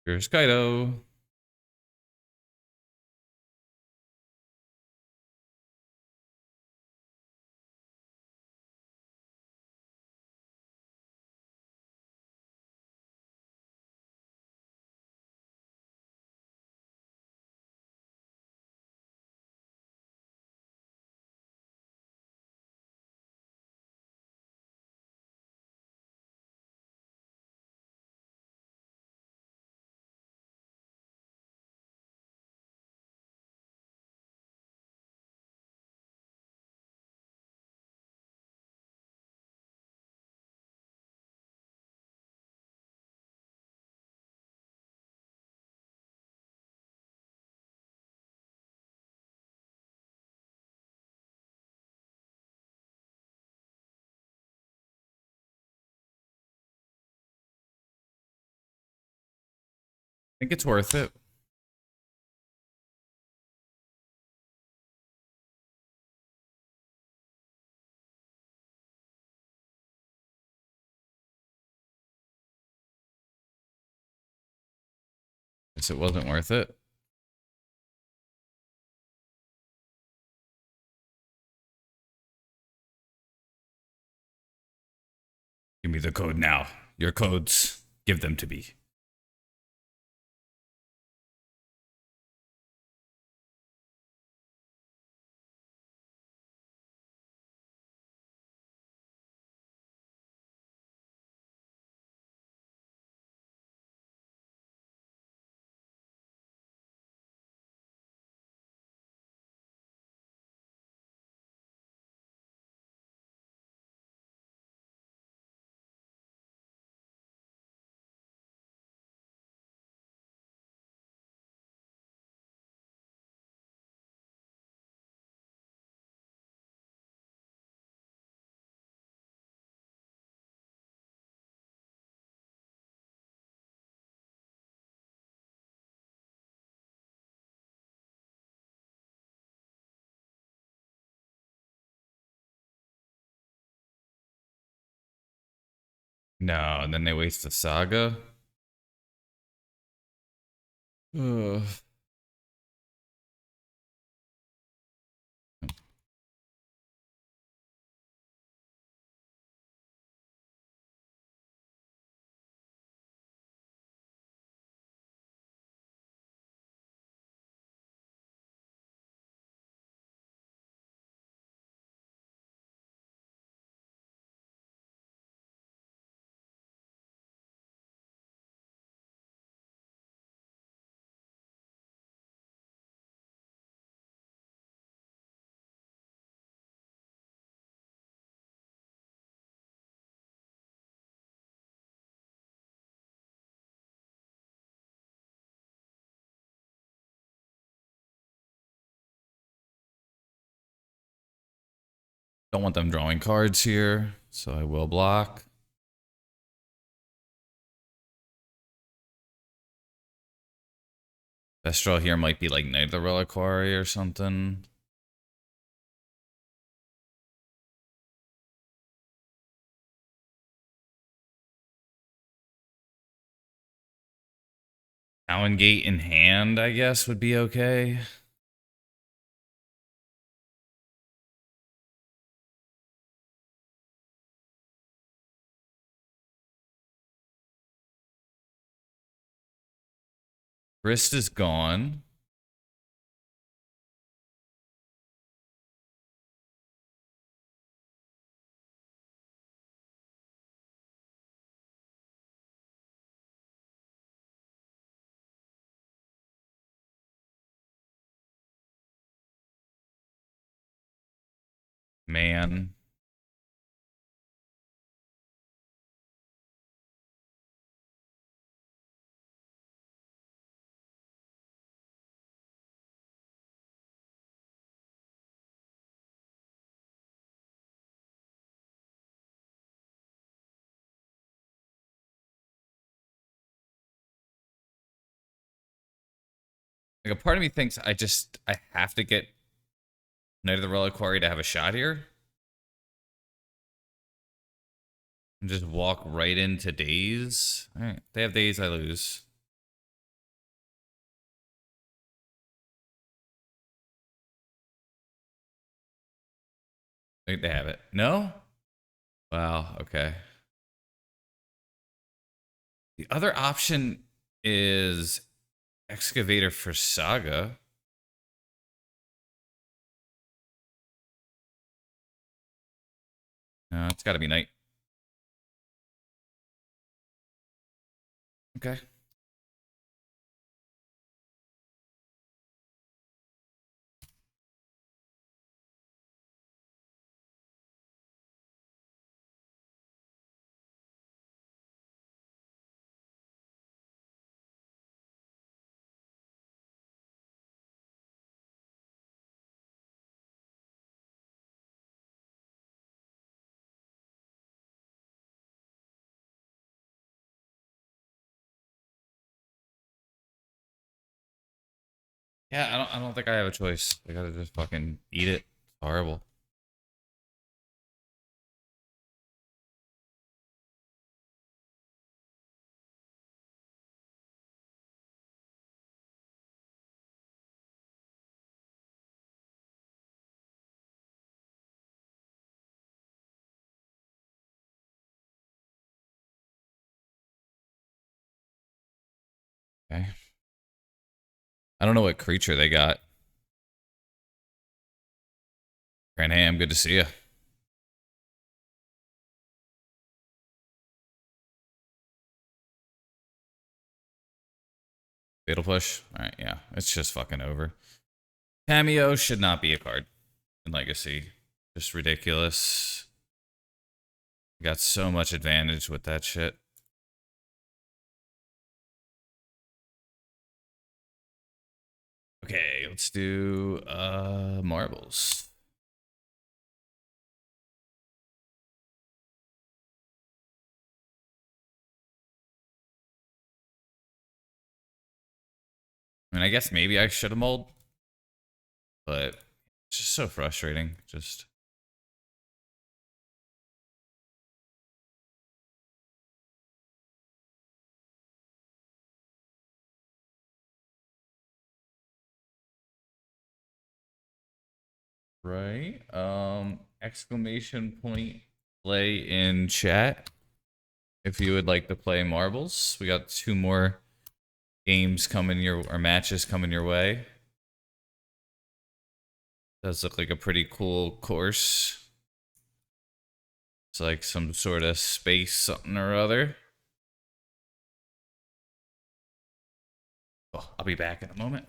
Here's Kaido. I think it's worth it. Guess it wasn't worth it. Give me the code now. Your codes. Give them to me. No, and then they waste the Saga. Ugh. Don't want them drawing cards here, so I will block. Best draw here might be like Knight of the Reliquary or something. Town Gate in hand, I guess, would be okay. Wrist is gone. Man. Like a part of me thinks I have to get Knight of the Reliquary to have a shot here. And just walk right into days. Alright. They have days, I lose. I think they have it. No? Wow, okay. The other option is Excavator for Saga. No, it's gotta be Knight. Okay. Yeah, I don't think I have a choice. I gotta just fucking eat it. It's horrible. Okay. I don't know what creature they got. Grand Ham, good to see you. Fatal Push. Alright, yeah. It's just fucking over. Cameo should not be a card in Legacy. Just ridiculous. Got so much advantage with that shit. Okay, let's do marbles. I mean, I guess maybe I should have mulled, but it's just so frustrating. Just right. Exclamation point play in chat if you would like to play marbles. We got 2 more games coming your or matches coming your way. Does look like a pretty cool course. It's like some sort of space something or other. Oh, I'll be back in a moment.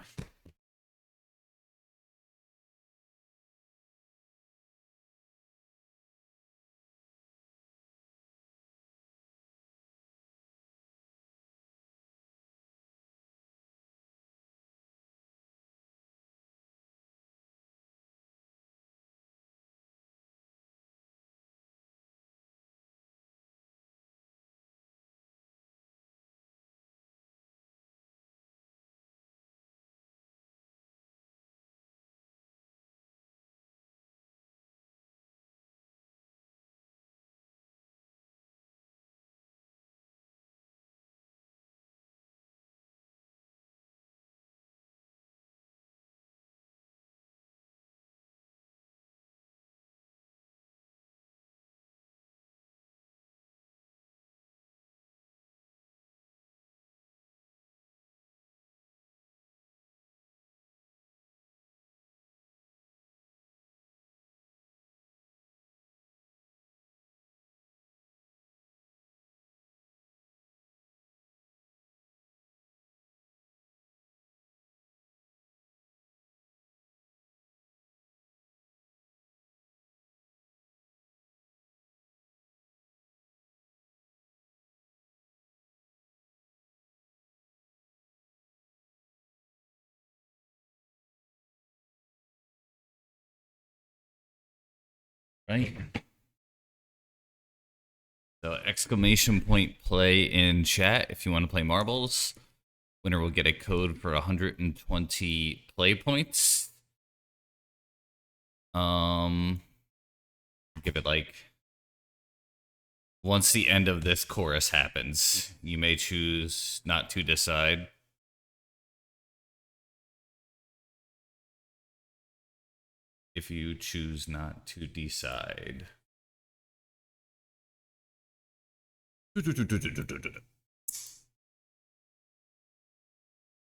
Right. So exclamation point play in chat if you want to play marbles. Winner will get a code for 120 play points. Give it like once the end of this chorus happens, you may choose not to decide. If you choose not to decide.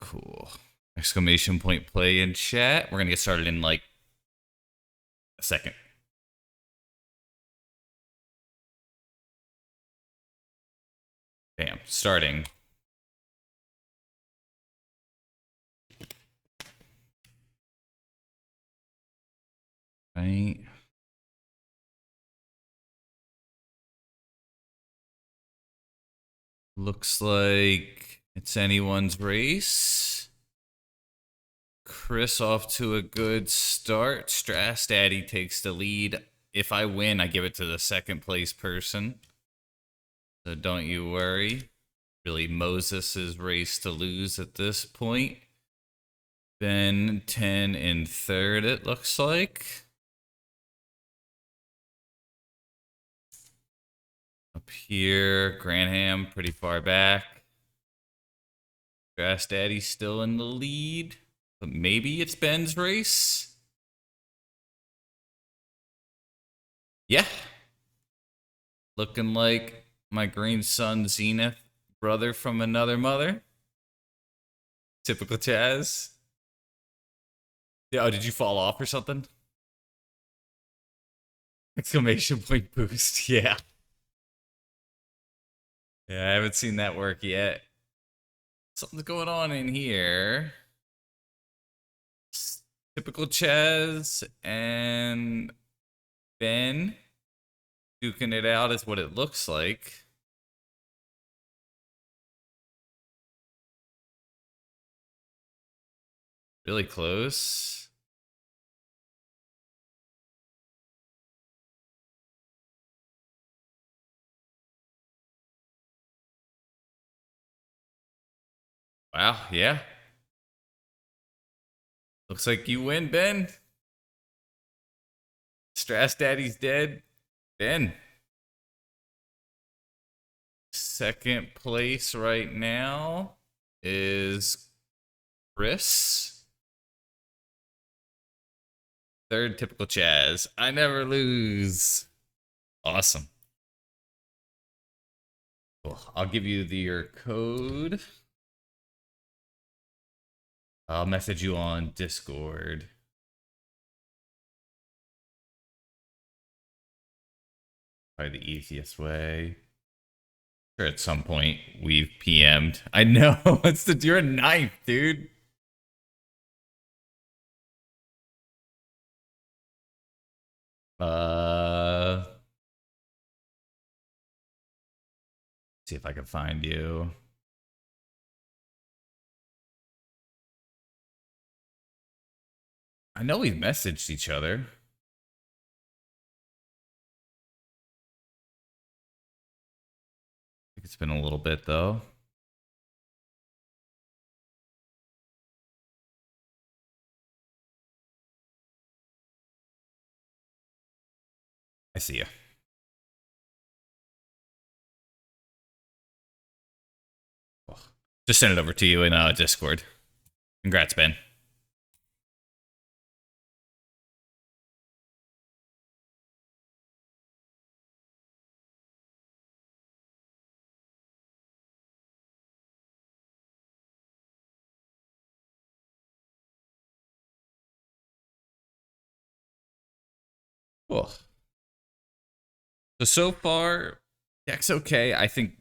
Cool. Exclamation point play in chat. We're going to get started in like a second. Bam. Starting. Right. Looks like it's anyone's race. Chris off to a good start. Strass Daddy takes the lead. If I win, I give it to the second place person. So don't you worry. Really Moses' race to lose at this point. Ben 10 in third, it looks like. Up here, Granham pretty far back. Grass Daddy still in the lead. But maybe it's Ben's race. Yeah. Looking like my green son Zenith, brother from another mother. Typical Chaz. Yeah, oh, did you fall off or something? Exclamation point boost, yeah. Yeah, I haven't seen that work yet. Something's going on in here. Typical Chaz and Ben duking it out is what it looks like. Really close. Wow, yeah. Looks like you win, Ben. Strass Daddy's dead. Ben. Second place right now is Chris. Third, Typical Chaz. I never lose. Awesome. Cool. I'll give you your code. I'll message you on Discord. Probably the easiest way. Sure, at some point we've PM'd. I know. You're a knife, dude. See if I can find you. I know we've messaged each other. I think it's been a little bit though. I see you. Just send it over to you in Discord. Congrats, Ben. Cool. So far, deck's okay. I think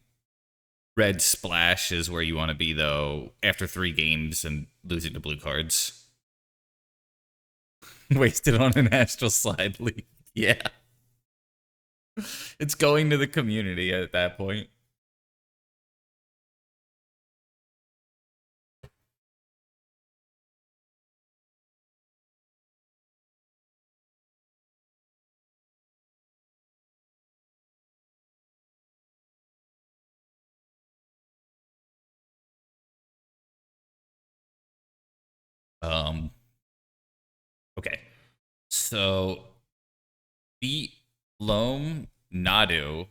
red splash is where you want to be, though, after 3 games and losing to blue cards. Wasted on an Astral Slide league. Yeah. It's going to the community at that point. Um, okay. So beat Loam, Nadu,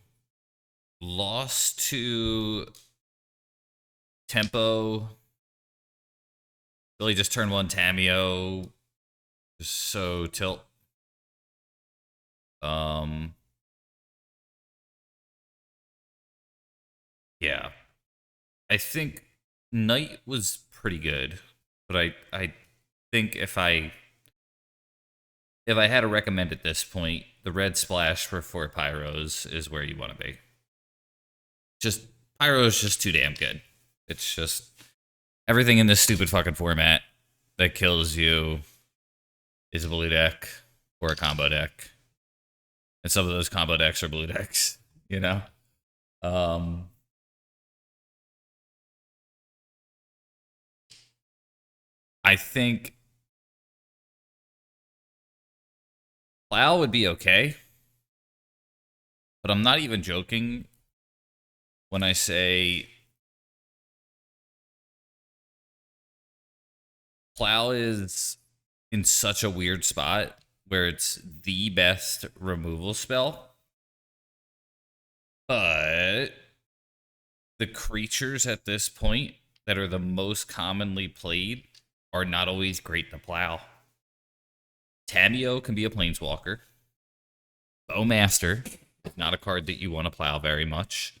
lost to Tempo. Really just turned one Tamio. So tilt. Um, yeah. I think Knight was pretty good, but I think if I had to recommend at this point, the red splash for 4 pyros is where you want to be. Just pyro is just too damn good. It's just everything in this stupid fucking format that kills you is a blue deck or a combo deck, and some of those combo decks are blue decks. You know, um, I think Plow would be okay, but I'm not even joking when I say Plow is in such a weird spot where it's the best removal spell, but the creatures at this point that are the most commonly played are not always great to plow. Tamio can be a planeswalker. Bowmaster is not a card that you want to plow very much.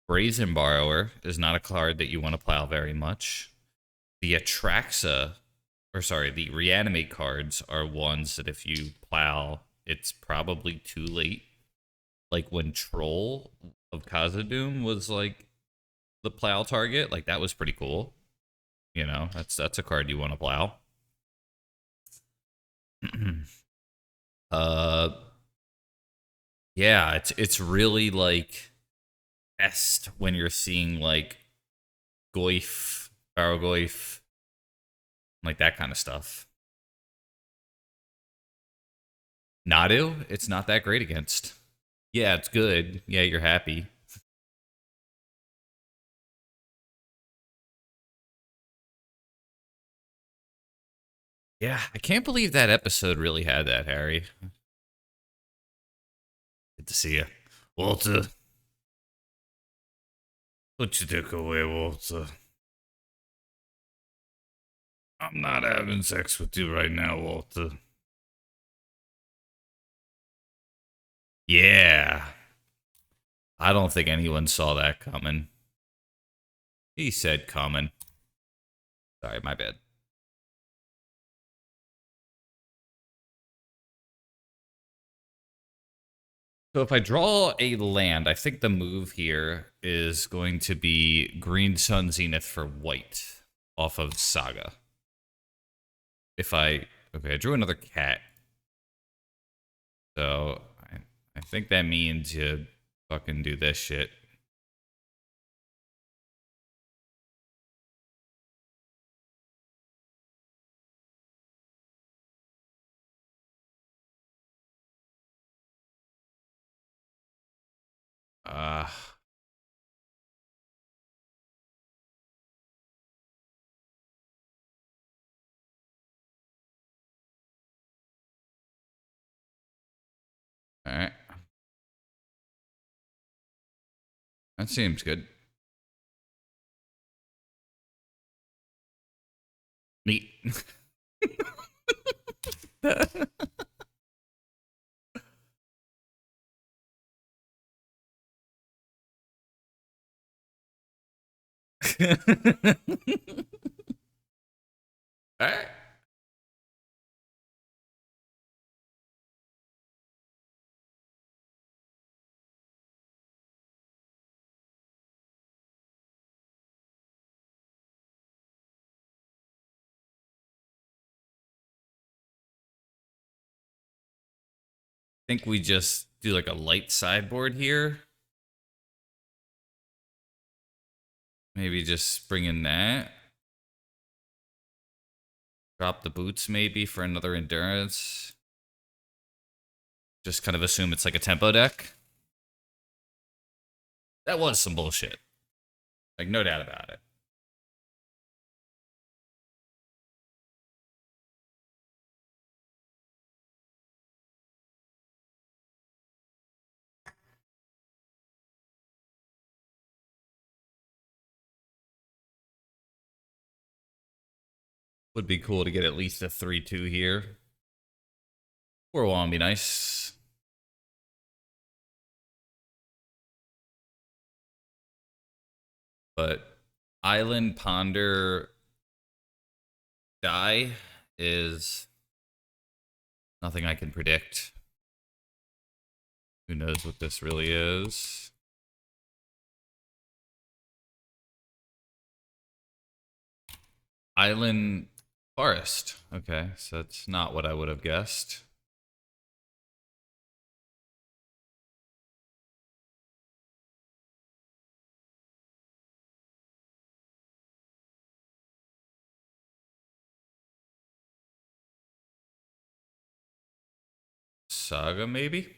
Brazen Borrower is not a card that you want to plow very much. The Atraxa, or sorry, the Reanimate cards are ones that if you plow, it's probably too late. Like when Troll of Khazad-dûm was like the plow target, like that was pretty cool. You know, that's a card you want to plow. uh yeah, it's really like best when you're seeing like Goyf, Barrow like that kind of stuff. Nadu, it's not that great against. Yeah, it's good. Yeah, you're happy. Yeah, I can't believe that episode really had that, Harry. Good to see you. Walter, put your dick away, Walter. I'm not having sex with you right now, Walter. Yeah. I don't think anyone saw that coming. He said coming. Sorry, my bad. So if I draw a land, I think the move here is going to be Green Sun Zenith for white off of Saga. Okay, I drew another cat. So I think that means you fucking do this shit. Uh, all right. That seems good. Neat. All right. Think we just do like a light sideboard here. Maybe just bring in that. Drop the boots maybe for another endurance. Just kind of assume it's like a tempo deck. That was some bullshit. Like, no doubt about it. Would be cool to get at least a 3-2 here. 4-1 would be nice. But Island Ponder die is nothing I can predict. Who knows what this really is? Island Forest. Okay, so that's not what I would have guessed. Saga, maybe?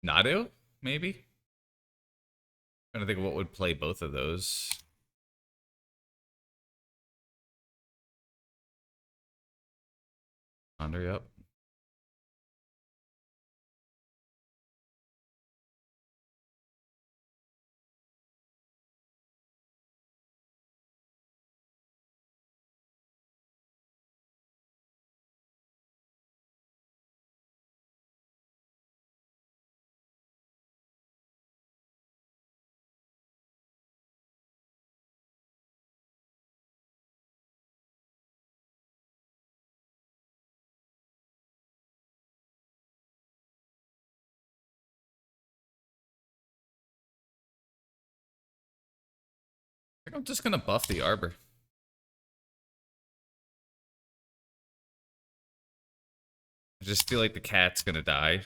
Nadu, maybe? Trying to think of what would play both of those. Ponder, yep. I think I'm just gonna buff the Arbor. I just feel like the cat's gonna die.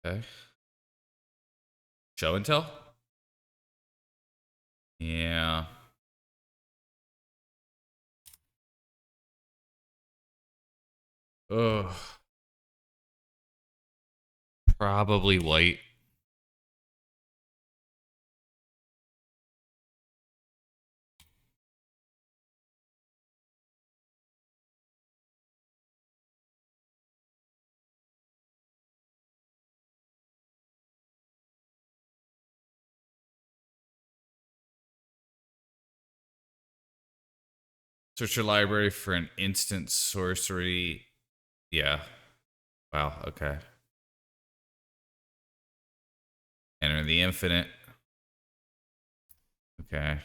Okay. Show and tell? Yeah. Ugh. Probably Wight. Search your library for an instant sorcery. Yeah. Wow, okay. Enter the infinite. Okay.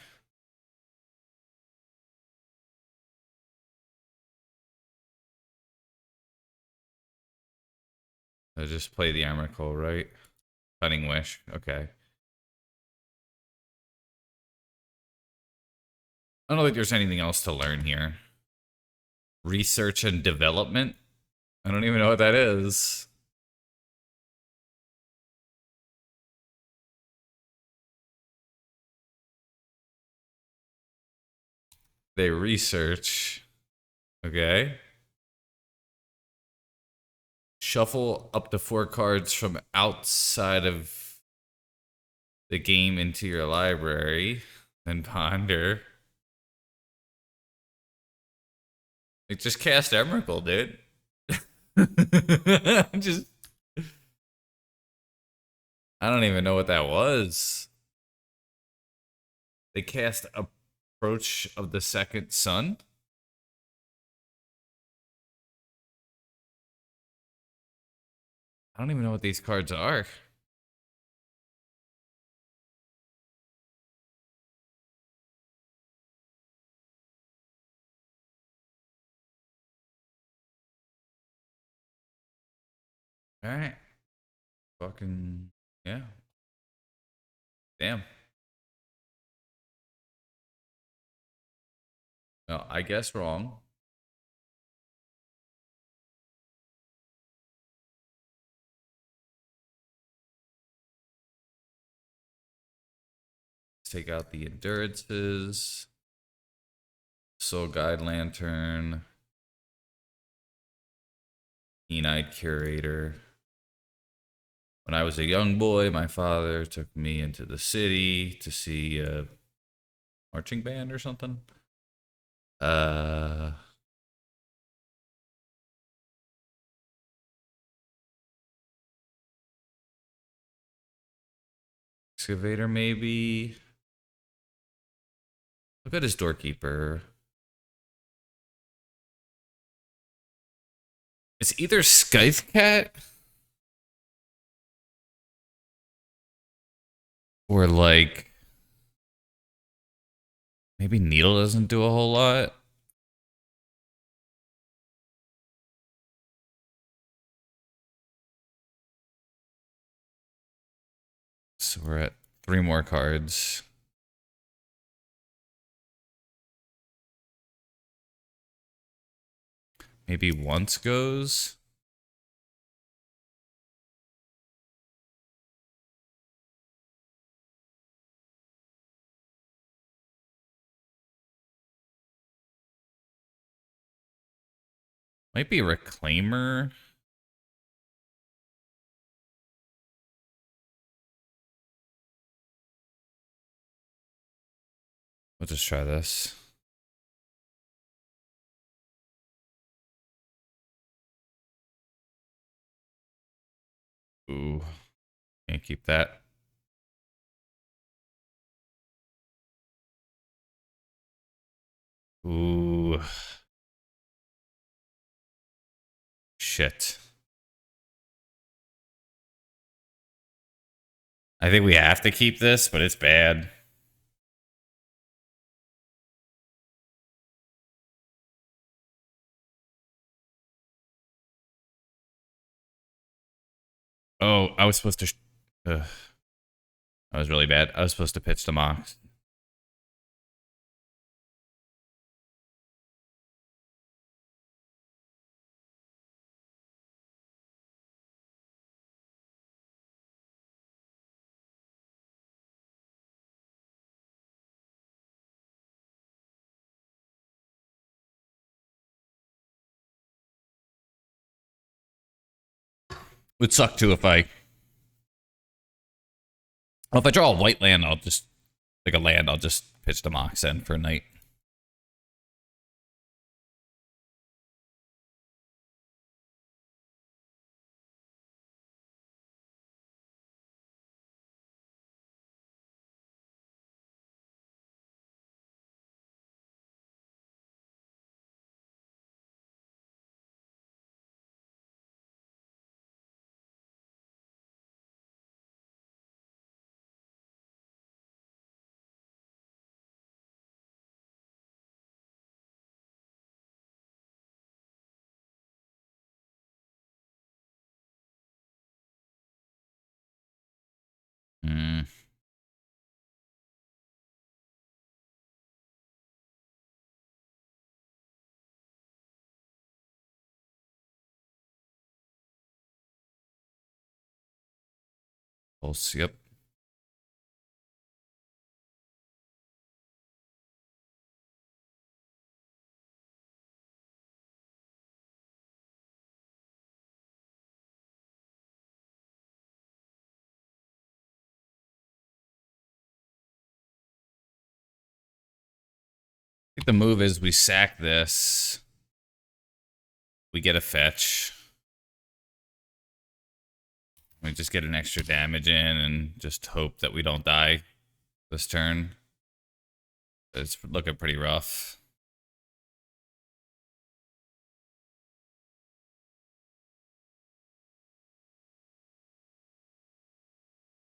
I just play the Emrakul, right? Cunning Wish. Okay. I don't think there's anything else to learn here. Research and development? I don't even know what that is. They research. Okay. Shuffle up to 4 cards from outside of the game into your library. Then ponder. Like, just cast Emrakul, dude. Just... I don't even know what that was. They cast Approach of the Second Sun? I don't even know what these cards are. Alright. Fucking... yeah. Damn. Well, I guess wrong. Let's take out the endurances. Soul Guide Lantern. Keen-Eyed Curator. When I was a young boy, my father took me into the city to see a marching band or something. Uh, Excavator, maybe. Look at his doorkeeper. It's either Scythe Cat or like maybe Needle doesn't do a whole lot. So we're at 3 more cards. Maybe once goes. Might be Reclaimer. We'll just try this. Ooh, can't keep that. Ooh. Shit. I think we have to keep this, but it's bad. Oh, I was supposed to. That was really bad. I was supposed to pitch the Mox. Would suck too if I. Well, if I draw a white land, I'll just like a land. I'll just pitch the Mox in for a night. Hmm. Pulse. Yep. I think the move is we sack this. We get a fetch. We just get an extra damage in and just hope that we don't die this turn. It's looking pretty rough.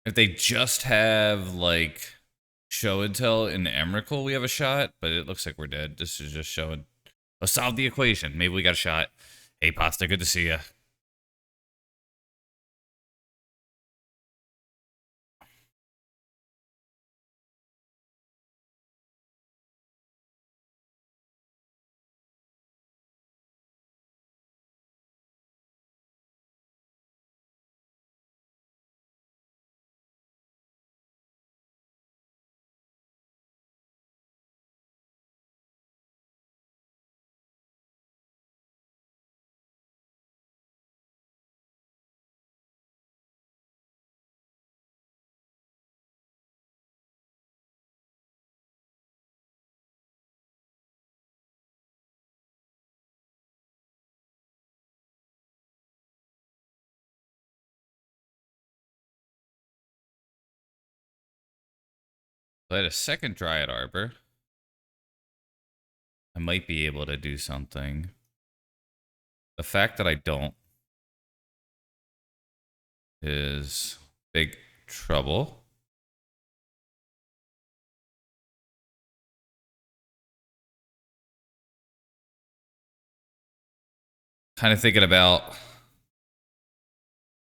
If they just have like show and tell in Emrakul, we have a shot, but it looks like we're dead. This is just showing. Let's solve the equation. Maybe we got a shot. Hey, Pasta, good to see you. I had a second Dryad Arbor. I might be able to do something. The fact that I don't is big trouble. Kind of thinking about,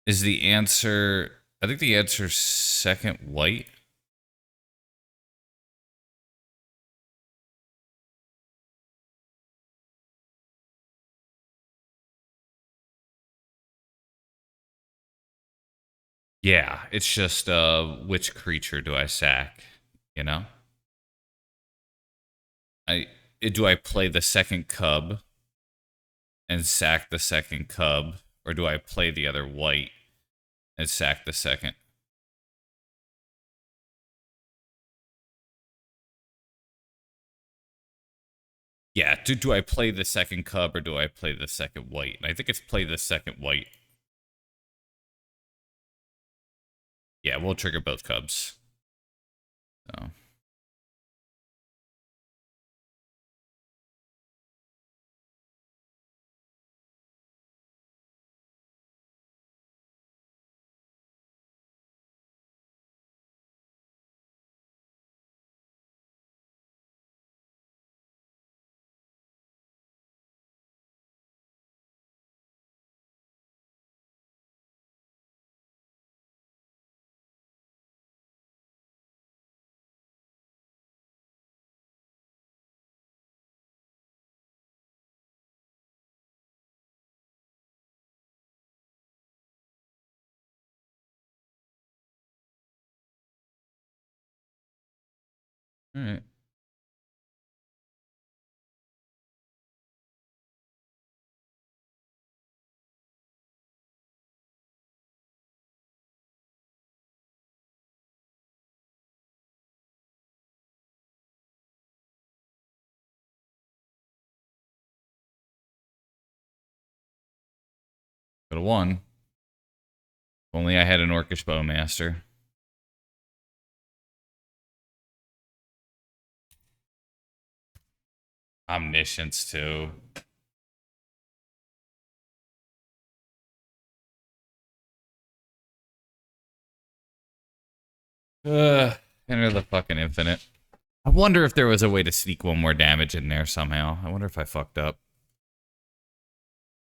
is the answer, I think the answer is second Wight. Yeah, it's just which creature do I sack, you know? I do I play the second cub and sack the second cub, or do I play the other Wight and sack the second? Yeah, do I play the second cub or do I play the second Wight? And I think it's play the second Wight. Yeah, we'll trigger both cubs. So. All right. Go to 1. If only I had an Orcish Bowmaster. Omniscience, too. Enter the fucking infinite. I wonder if there was a way to sneak one more damage in there somehow. I wonder if I fucked up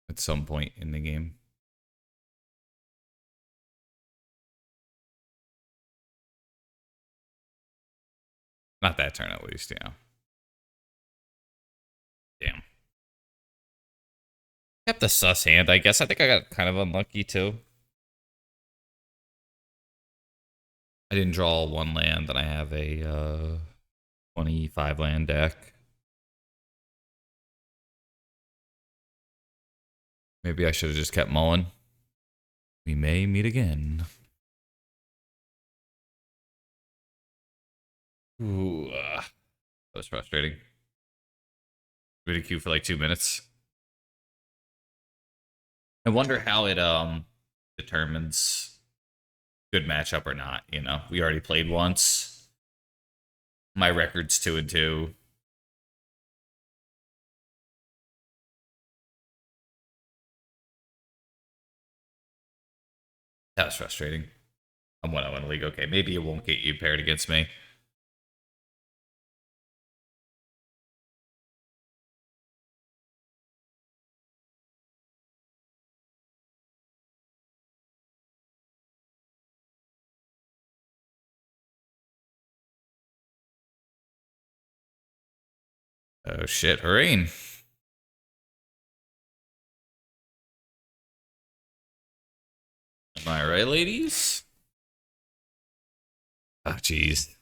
at some point in the game. Not that turn, at least, yeah. Damn. Kept the sus hand, I guess. I think I got kind of unlucky, too. I didn't draw 1 land, and I have a 25 land deck. Maybe I should have just kept mulling. We may meet again. Ooh, that was frustrating. We had a queue for like 2 minutes. I wonder how it determines good matchup or not. You know, we already played once. My record's 2-2. That was frustrating. I'm 1-0 in league. Okay, maybe it won't get you paired against me. Oh shit, Hurrain. Am I right, ladies? Oh, jeez.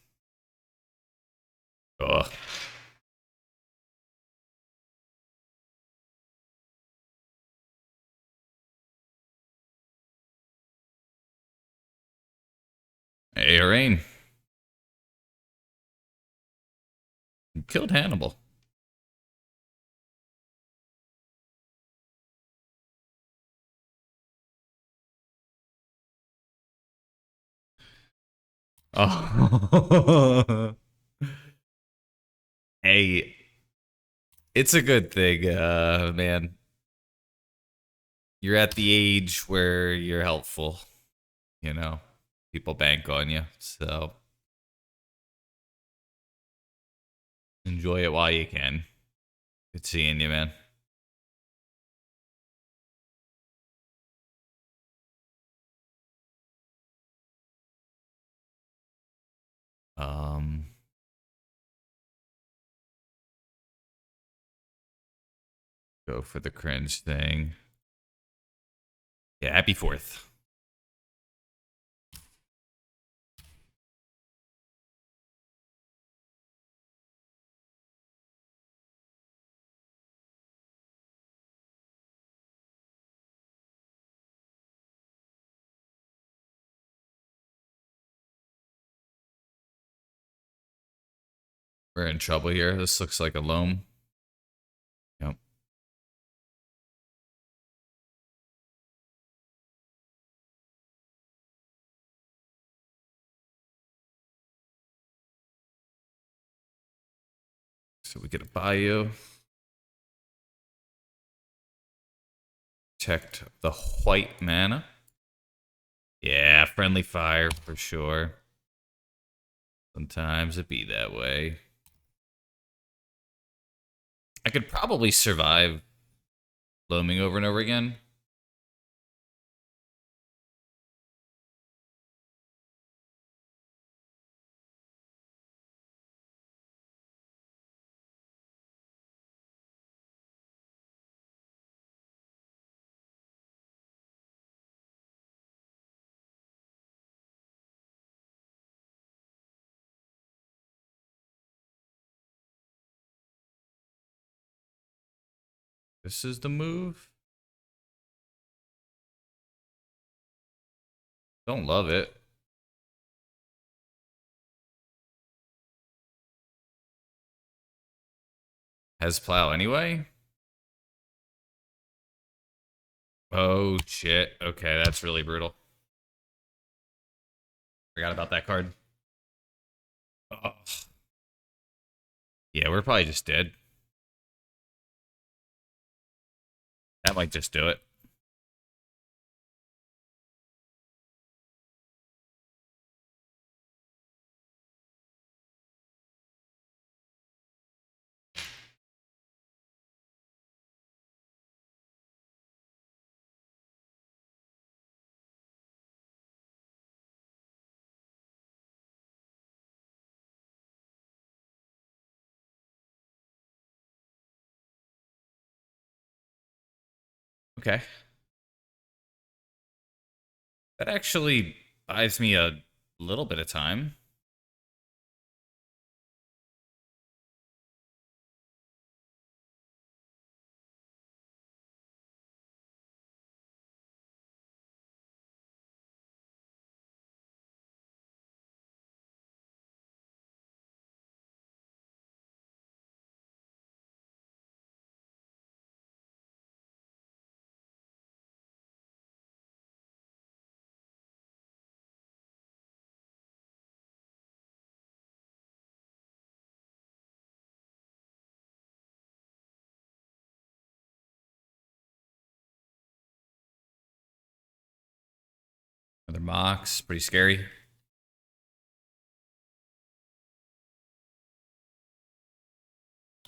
Oh. Hey, Hurrain. You killed Hannibal. Oh. Hey, it's a good thing, man. You're at the age where you're helpful, you know. People bank on you, so enjoy it while you can. Good seeing you, man. Um, go for the cringe thing. Yeah, happy 4th. We're in trouble here. This looks like a loam. Yep. So we get a bio. Checked the white mana. Yeah, friendly fire for sure. Sometimes it be that way. I could probably survive loaming over and over again. This is the move. Don't love it. Has plow anyway. Oh shit. Okay, that's really brutal. Forgot about that card. Oh. Yeah, we're probably just dead. That might just do it. Okay. That actually buys me a little bit of time. Another Mox, pretty scary.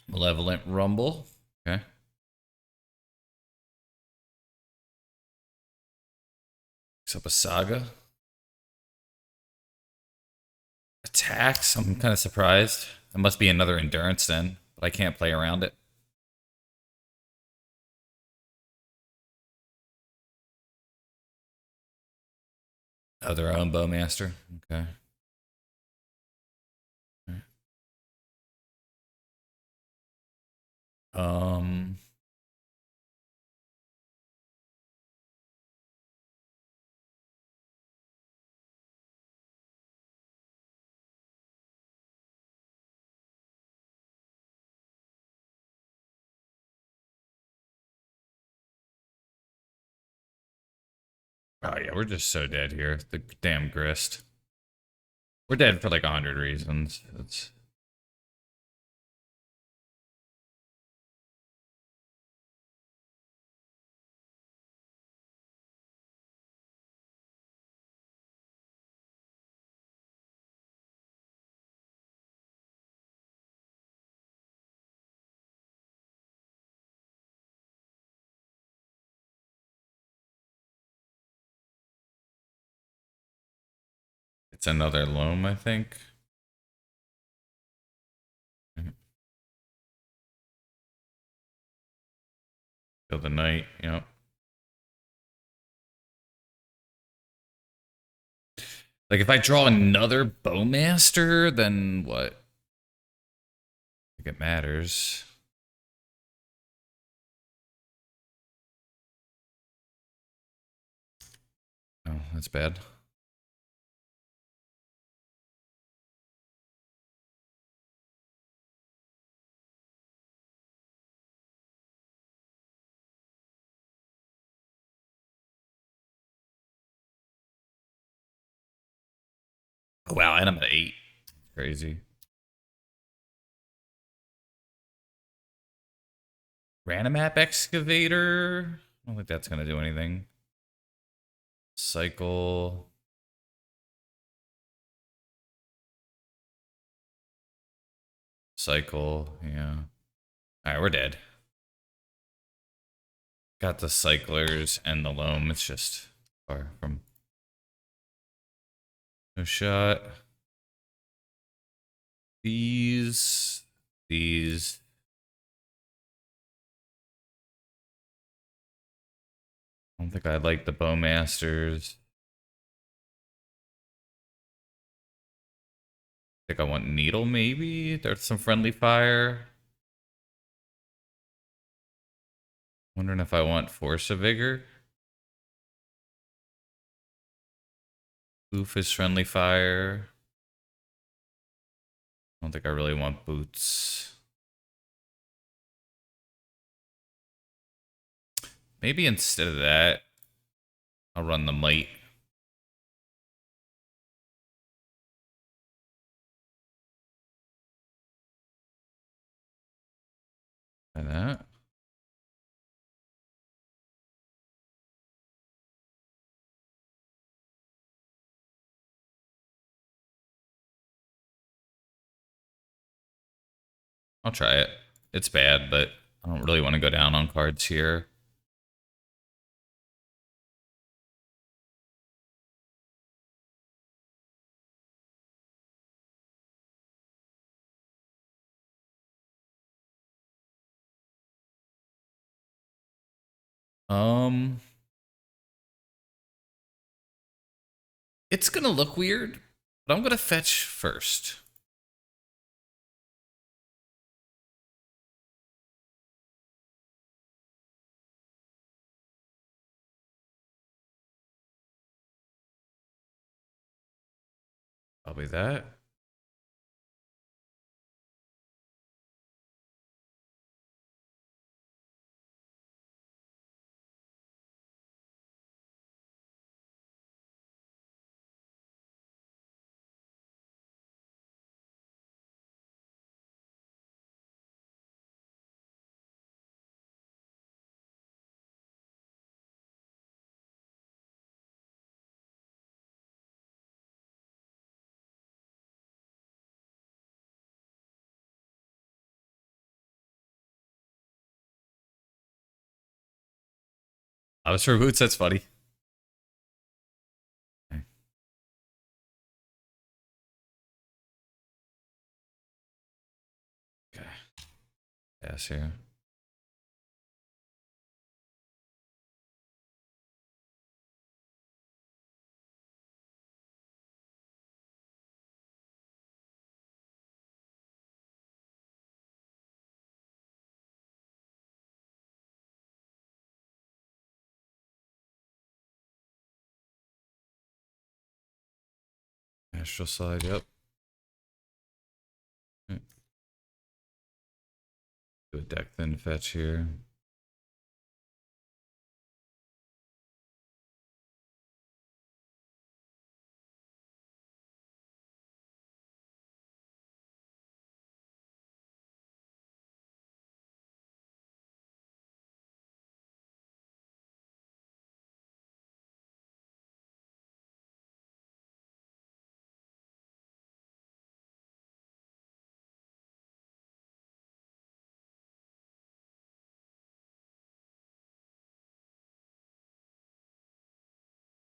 Malevolent Rumble. Okay. Picks up a Saga. Attacks. I'm kind of surprised. It must be another Endurance then, but I can't play around it. Oh, their own Bowmaster. Okay. Um. Oh yeah, we're just so dead here. The damn grist. We're dead for like 100 reasons. It's another loam, I think. Kill the knight, yep. Like if I draw another bowmaster, then what? I think it matters. Oh, that's bad. Oh, wow, and I'm at 8. Crazy. Random map excavator. I don't think that's gonna do anything. Cycle. Cycle. Yeah. All right, we're dead. Got the cyclers and the loam. It's just far from. No shot. These. These. I don't think I like the bowmasters. I think I want needle maybe. There's some friendly fire. Wondering if I want force of vigor. Oof is friendly fire. I don't think I really want boots. Maybe instead of that, I'll run the might. Try that. I'll try it. It's bad, but I don't really want to go down on cards here. Um, it's gonna look weird, but I'm gonna fetch first. Probably that. I was for boots. That's funny. Okay. Okay. Pass here. Astral slide. Yep. Do a deck then fetch here.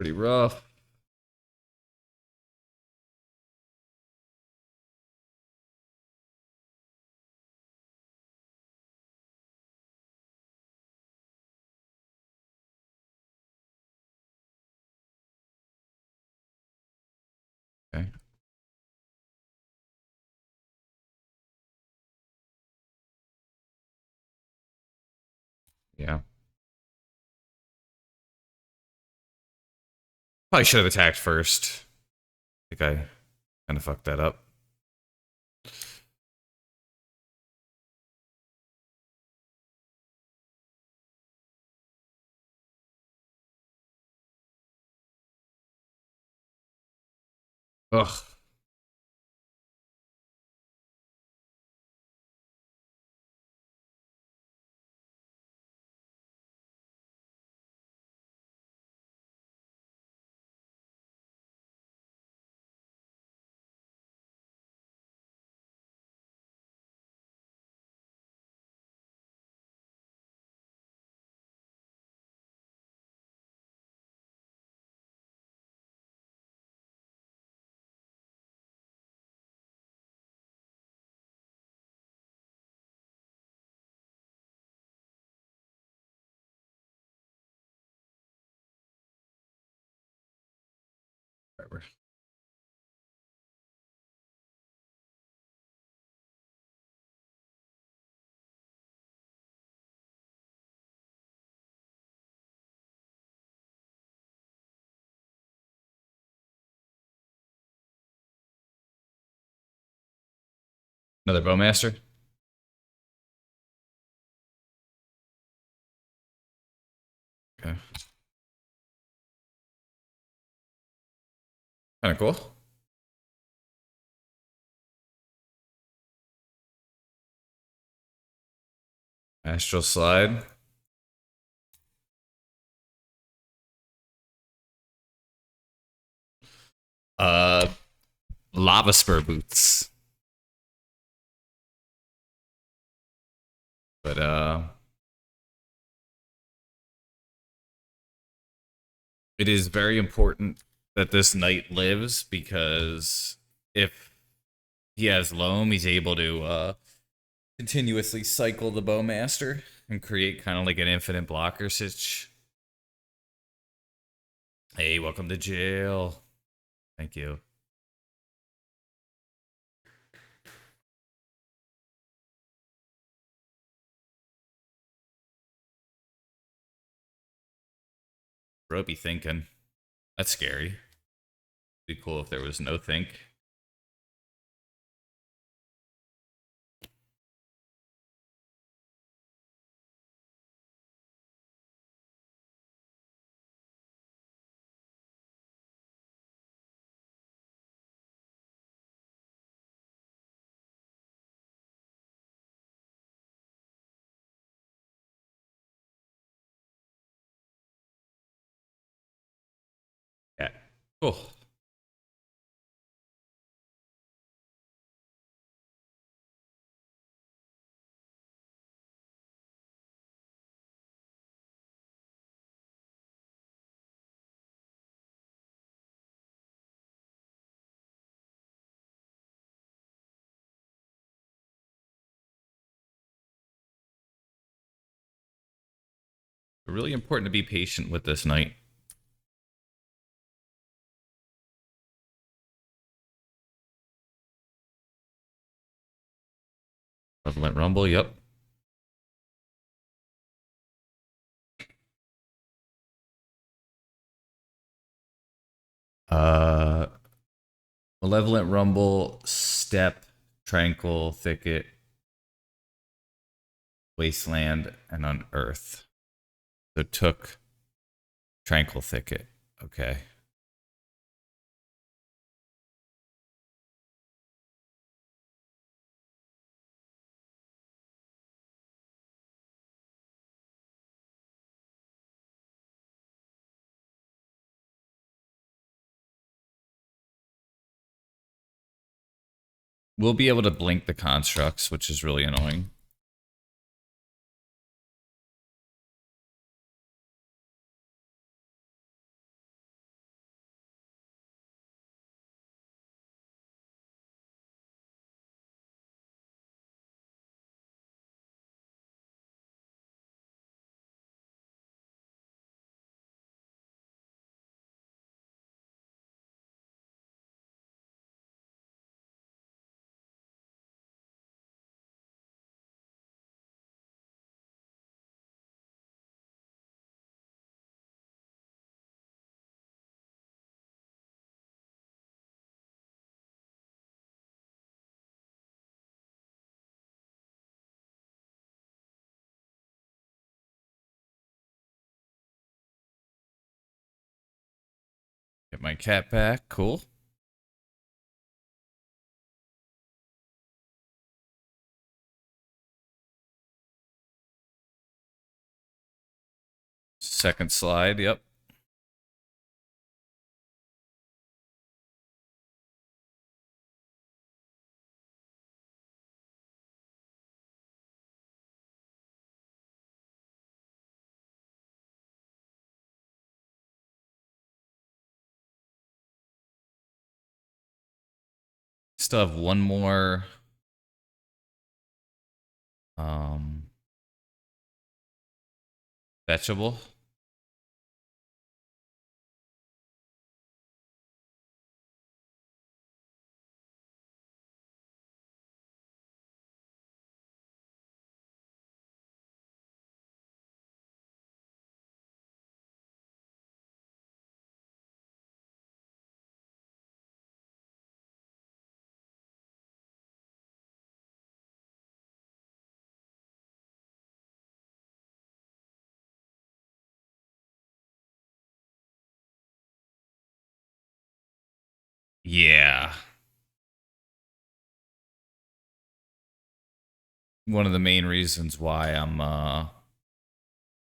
Pretty rough. Okay. Yeah. Probably should have attacked first. I think I kind of fucked that up. Ugh. Whatever. Another bowmaster. Okay. Kind of cool. Astral slide. Uh, lava spur boots. But it is very important that this knight lives because if he has Loam, he's able to continuously cycle the bowmaster and create kind of like an infinite blocker sitch. Hey, welcome to jail. Thank you. Bro be thinking. That's scary. Be cool if there was no think. Yeah. Cool. Really important to be patient with this knight. Malevolent Rumble, yep. Uh, Malevolent Rumble, Step, Tranquil, Thicket, Wasteland, and Unearth. So took Tranquil Thicket. Okay. We'll be able to blink the constructs, which is really annoying. Get my cat back. Cool. Second slide. Yep. Still have one more vegetable. Yeah. One of the main reasons why I'm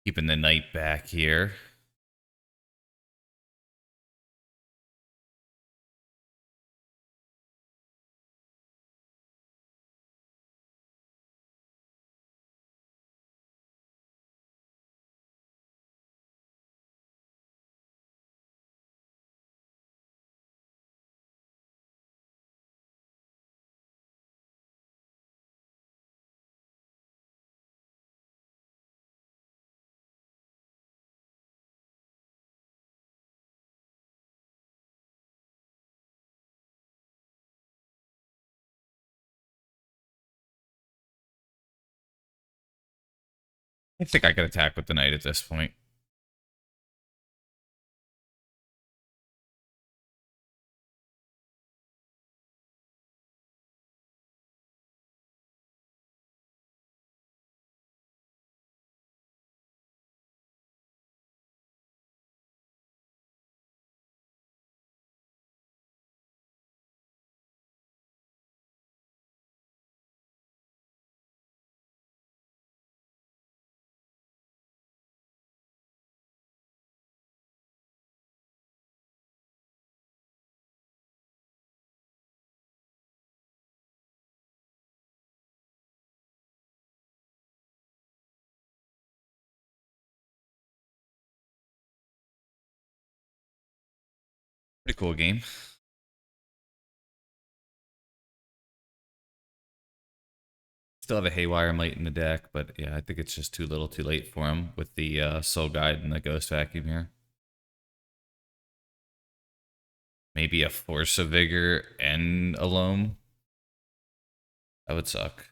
keeping the knight back here. I think I could attack with the knight at this point. Pretty cool game. Still have a Haywire Might in the deck, but yeah, I think it's just too little too late for him with the Soul Guide and the Ghost Vacuum here. Maybe a Force of Vigor and a Loam. That would suck.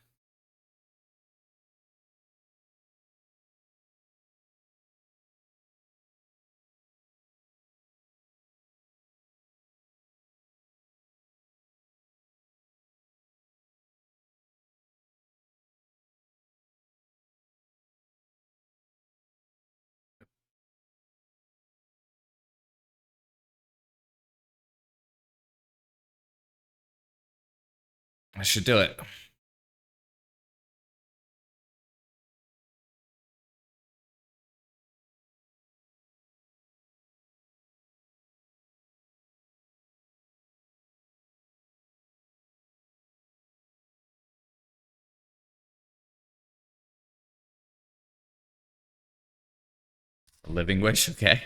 I should do it. A Living Wish, okay.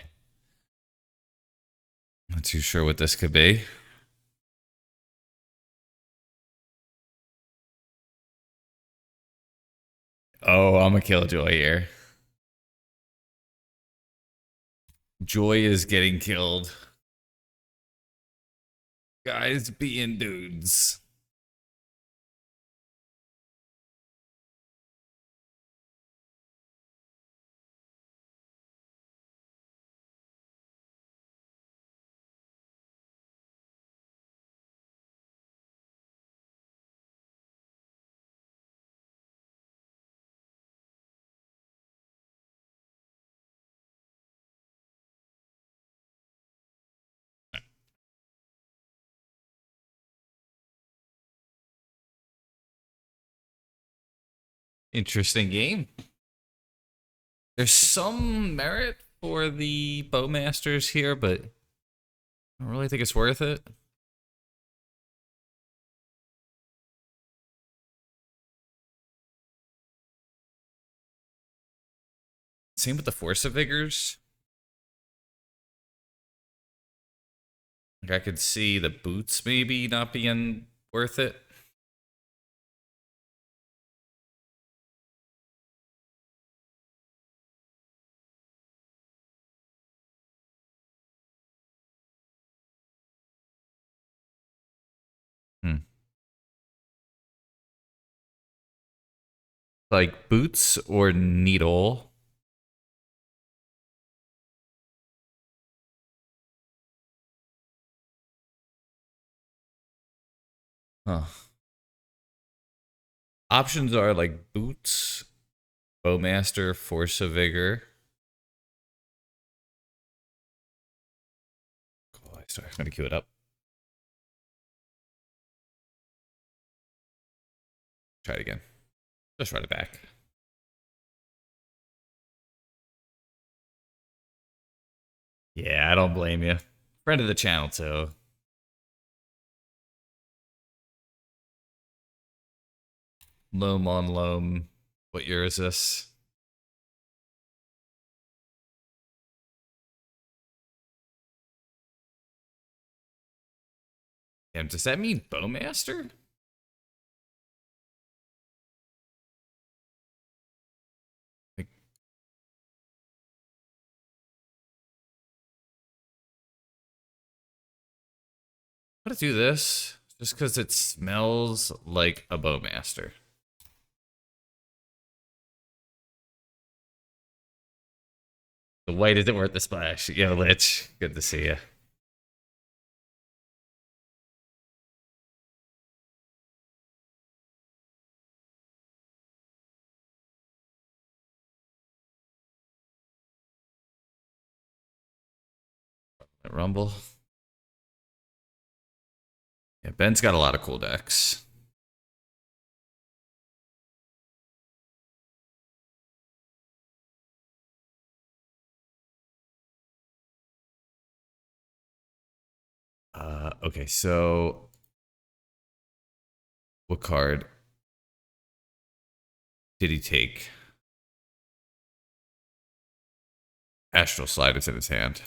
Not too sure what this could be. Oh, I'm a Killjoy here. Joy is getting killed. Guys being dudes. Interesting game. There's some merit for the bowmasters here, but I don't really think it's worth it. Same with the Force of Vigors. Like I could see the boots maybe not being worth it. Hmm. Like boots or needle. Huh. Options are like boots, bowmaster, force of vigor. Oh, sorry, I'm gonna queue it up. Try it again. Just run it back. Yeah, I don't blame you. Friend of the channel too. Loam on loam. What year is this? Damn, does that mean bowmaster? Like, I'm gonna do this just because it smells like a bowmaster. The white isn't worth the splash. Yo, Lich, good to see you. Rumble. Yeah, Ben's got a lot of cool decks. Okay, so what card did he take? Astral Sliders in his hand.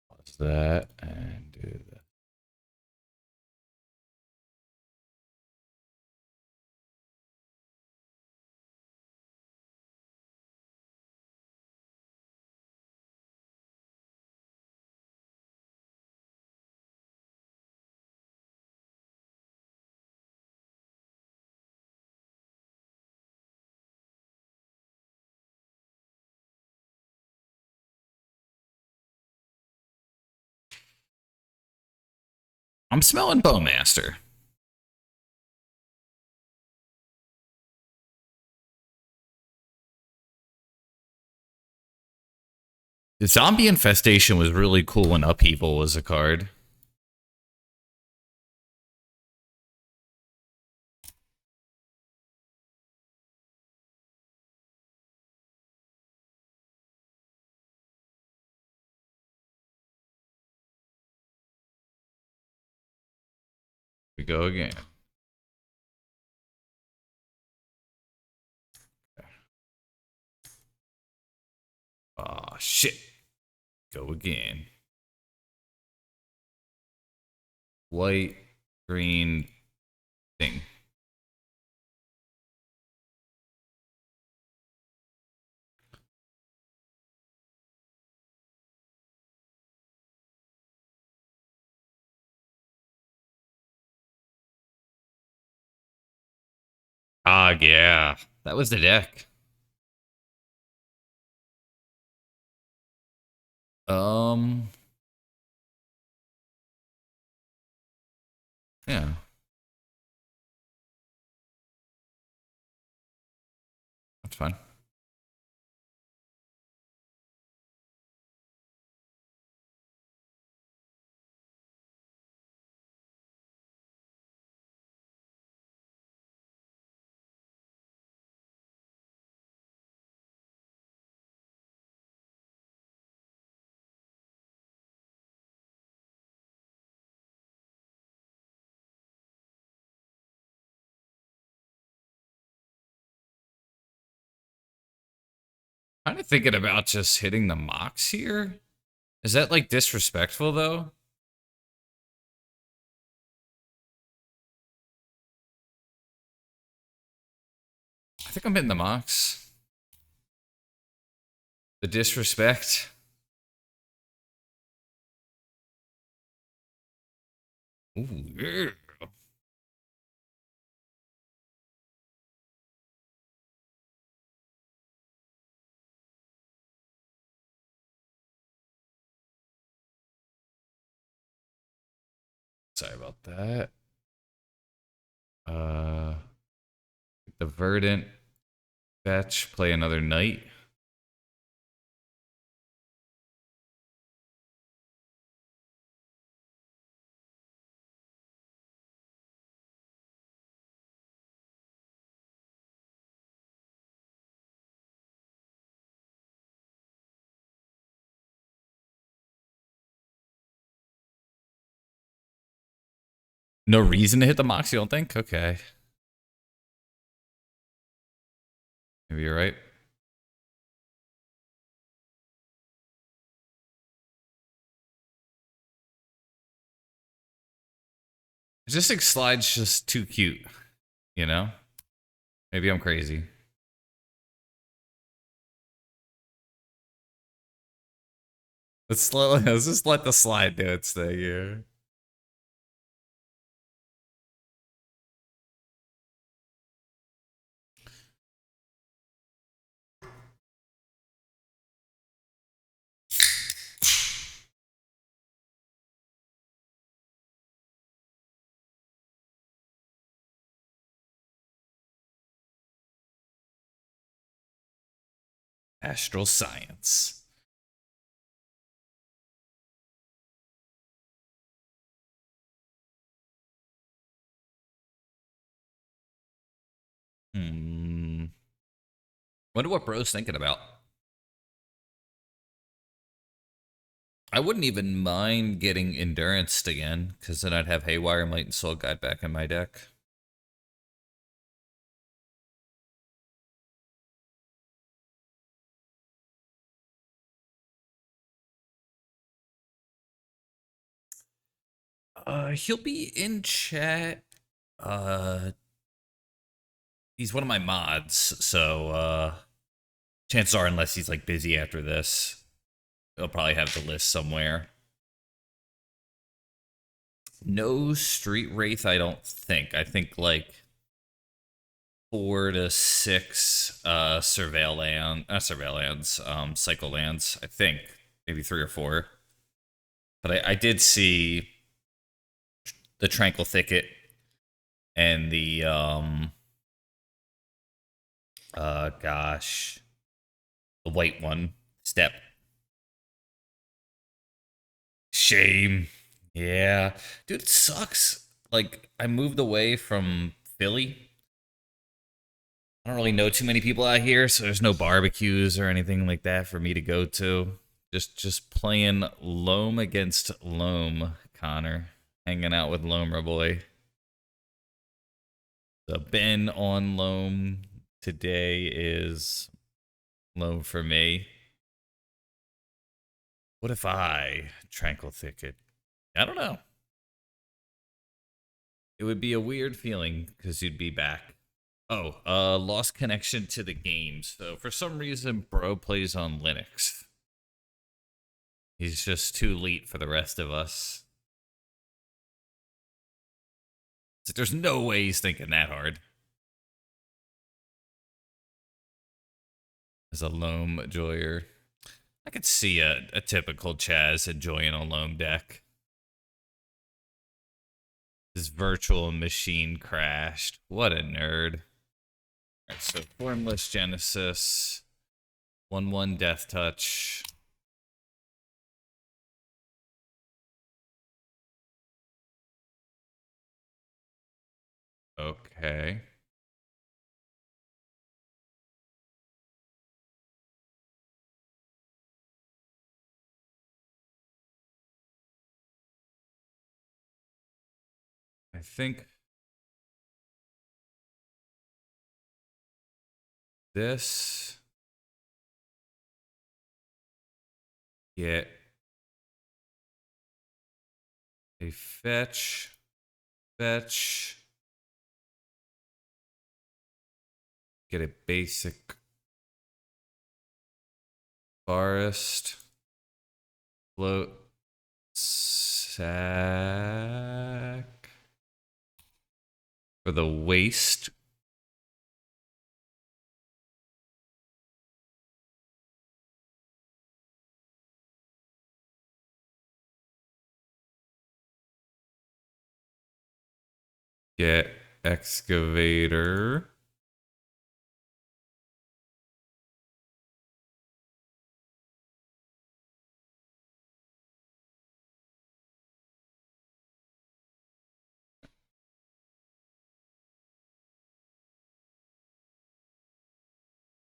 Pause that and do that. I'm smelling Bowmaster. The Zombie Infestation was really cool when Upheaval was a card. We go again. Oh, shit. Go again. White, green, thing. Ah, yeah. That was the deck. Um, yeah. That's fine. kind of thinking about just hitting the Mox here. Is that like disrespectful though? I think I'm hitting the Mox. The disrespect. Ooh, yeah. Sorry about that. Uh, the Verdant fetch, play another knight. No reason to hit the Mox, you don't think? Okay. Maybe you're right. I just think slide's just too cute, you know? Maybe I'm crazy. Let's just let the slide do its thing here. Astral science. Wonder what bro's thinking about. I wouldn't even mind getting Endurance again, because then I'd have Haywire, Might, and Soul Guide back in my deck. He'll be in chat. He's one of my mods, so chances are, unless he's like busy after this, he'll probably have the list somewhere. No Street Wraith, I don't think. I think like 4 to 6 cycle lands. I think maybe 3 or 4. But I did see the Tranquil Thicket and the gosh, the white one, Step. Shame. Yeah, dude, it sucks. Like, I moved away from Philly. I don't really know too many people out here, so there's no barbecues or anything like that for me to go to. Just playing Loam against Loam, Connor. Hanging out with Loamer boy. The Ben on Loam today is Loam for me. What if I Tranquil Thicket? I don't know. It would be a weird feeling because you'd be back. Oh, lost connection to the game. So for some reason, bro plays on Linux. He's just too late for the rest of us. It's like, there's no way he's thinking that hard. As a Loam enjoyer, I could see a typical Chaz enjoying a Loam deck. His virtual machine crashed. What a nerd. Alright, so Formless Genesis. 1/1 Death Touch. Okay. I think this Get a fetch. Fetch. Get a basic forest. Float. Sack. For the waste. Get excavator.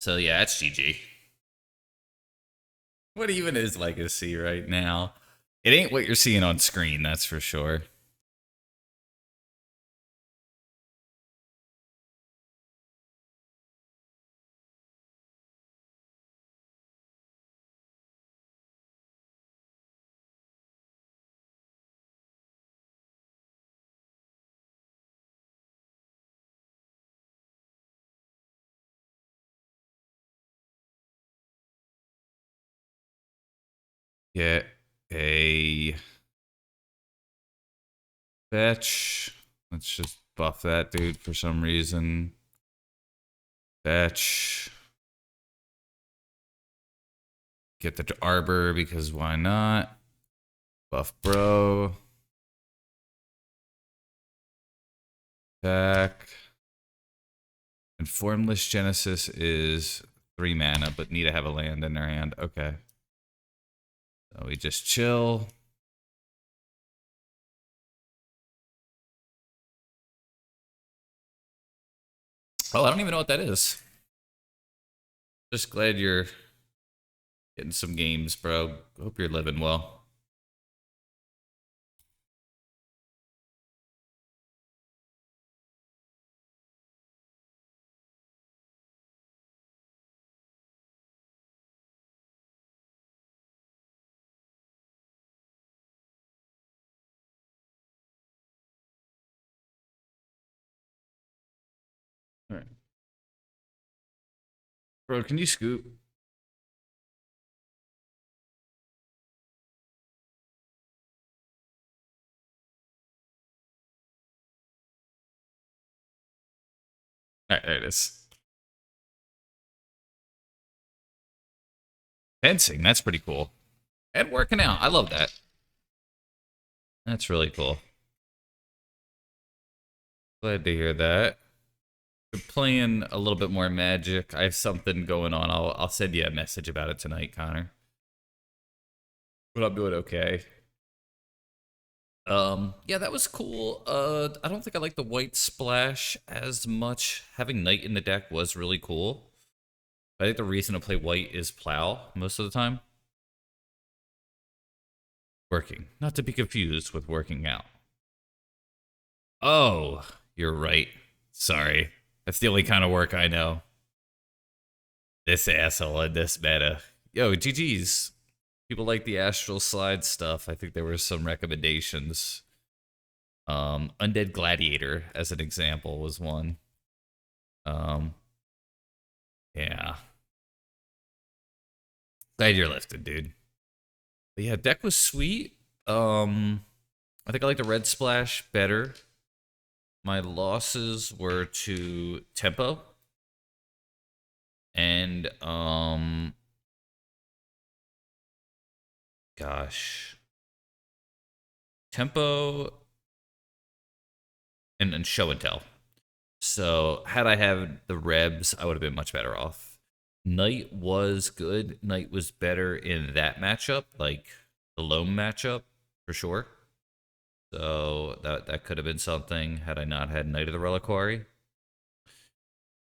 So yeah, it's GG. What even is Legacy right now? It ain't what you're seeing on screen, that's for sure. Get a fetch. Let's just buff that dude for some reason. Fetch. Get the arbor because why not? Buff bro. Attack. And Formless Genesis is 3 mana, but need to have a land in their hand. Okay. So we just chill. Oh, I don't even know what that is. Just glad you're getting some games, bro. Hope you're living well. All right. Bro, can you scoop? All right, there it is. Fencing, that's pretty cool. And working out, I love that. That's really cool. Glad to hear that. We're playing a little bit more Magic. I have something going on. I'll send you a message about it tonight, Connor. But I'm doing okay. Yeah, that was cool. I don't think I like the white splash as much. Having Knight in the deck was really cool. I think the reason to play white is plow most of the time. Working. Not to be confused with working out. Oh, you're right. Sorry. That's the only kind of work I know. This asshole in this meta. Yo, GG's. People like the Astral Slide stuff. I think there were some recommendations. Undead Gladiator, as an example, was one. Yeah. Glad you're lifted, dude. But yeah, deck was sweet. I think I like the red splash better. My losses were to tempo. And gosh. Tempo and show and tell. So had I had the Rebs, I would have been much better off. Knight was good. Knight was better in that matchup, like the Loam matchup, for sure. So that could have been something had I not had Knight of the Reliquary.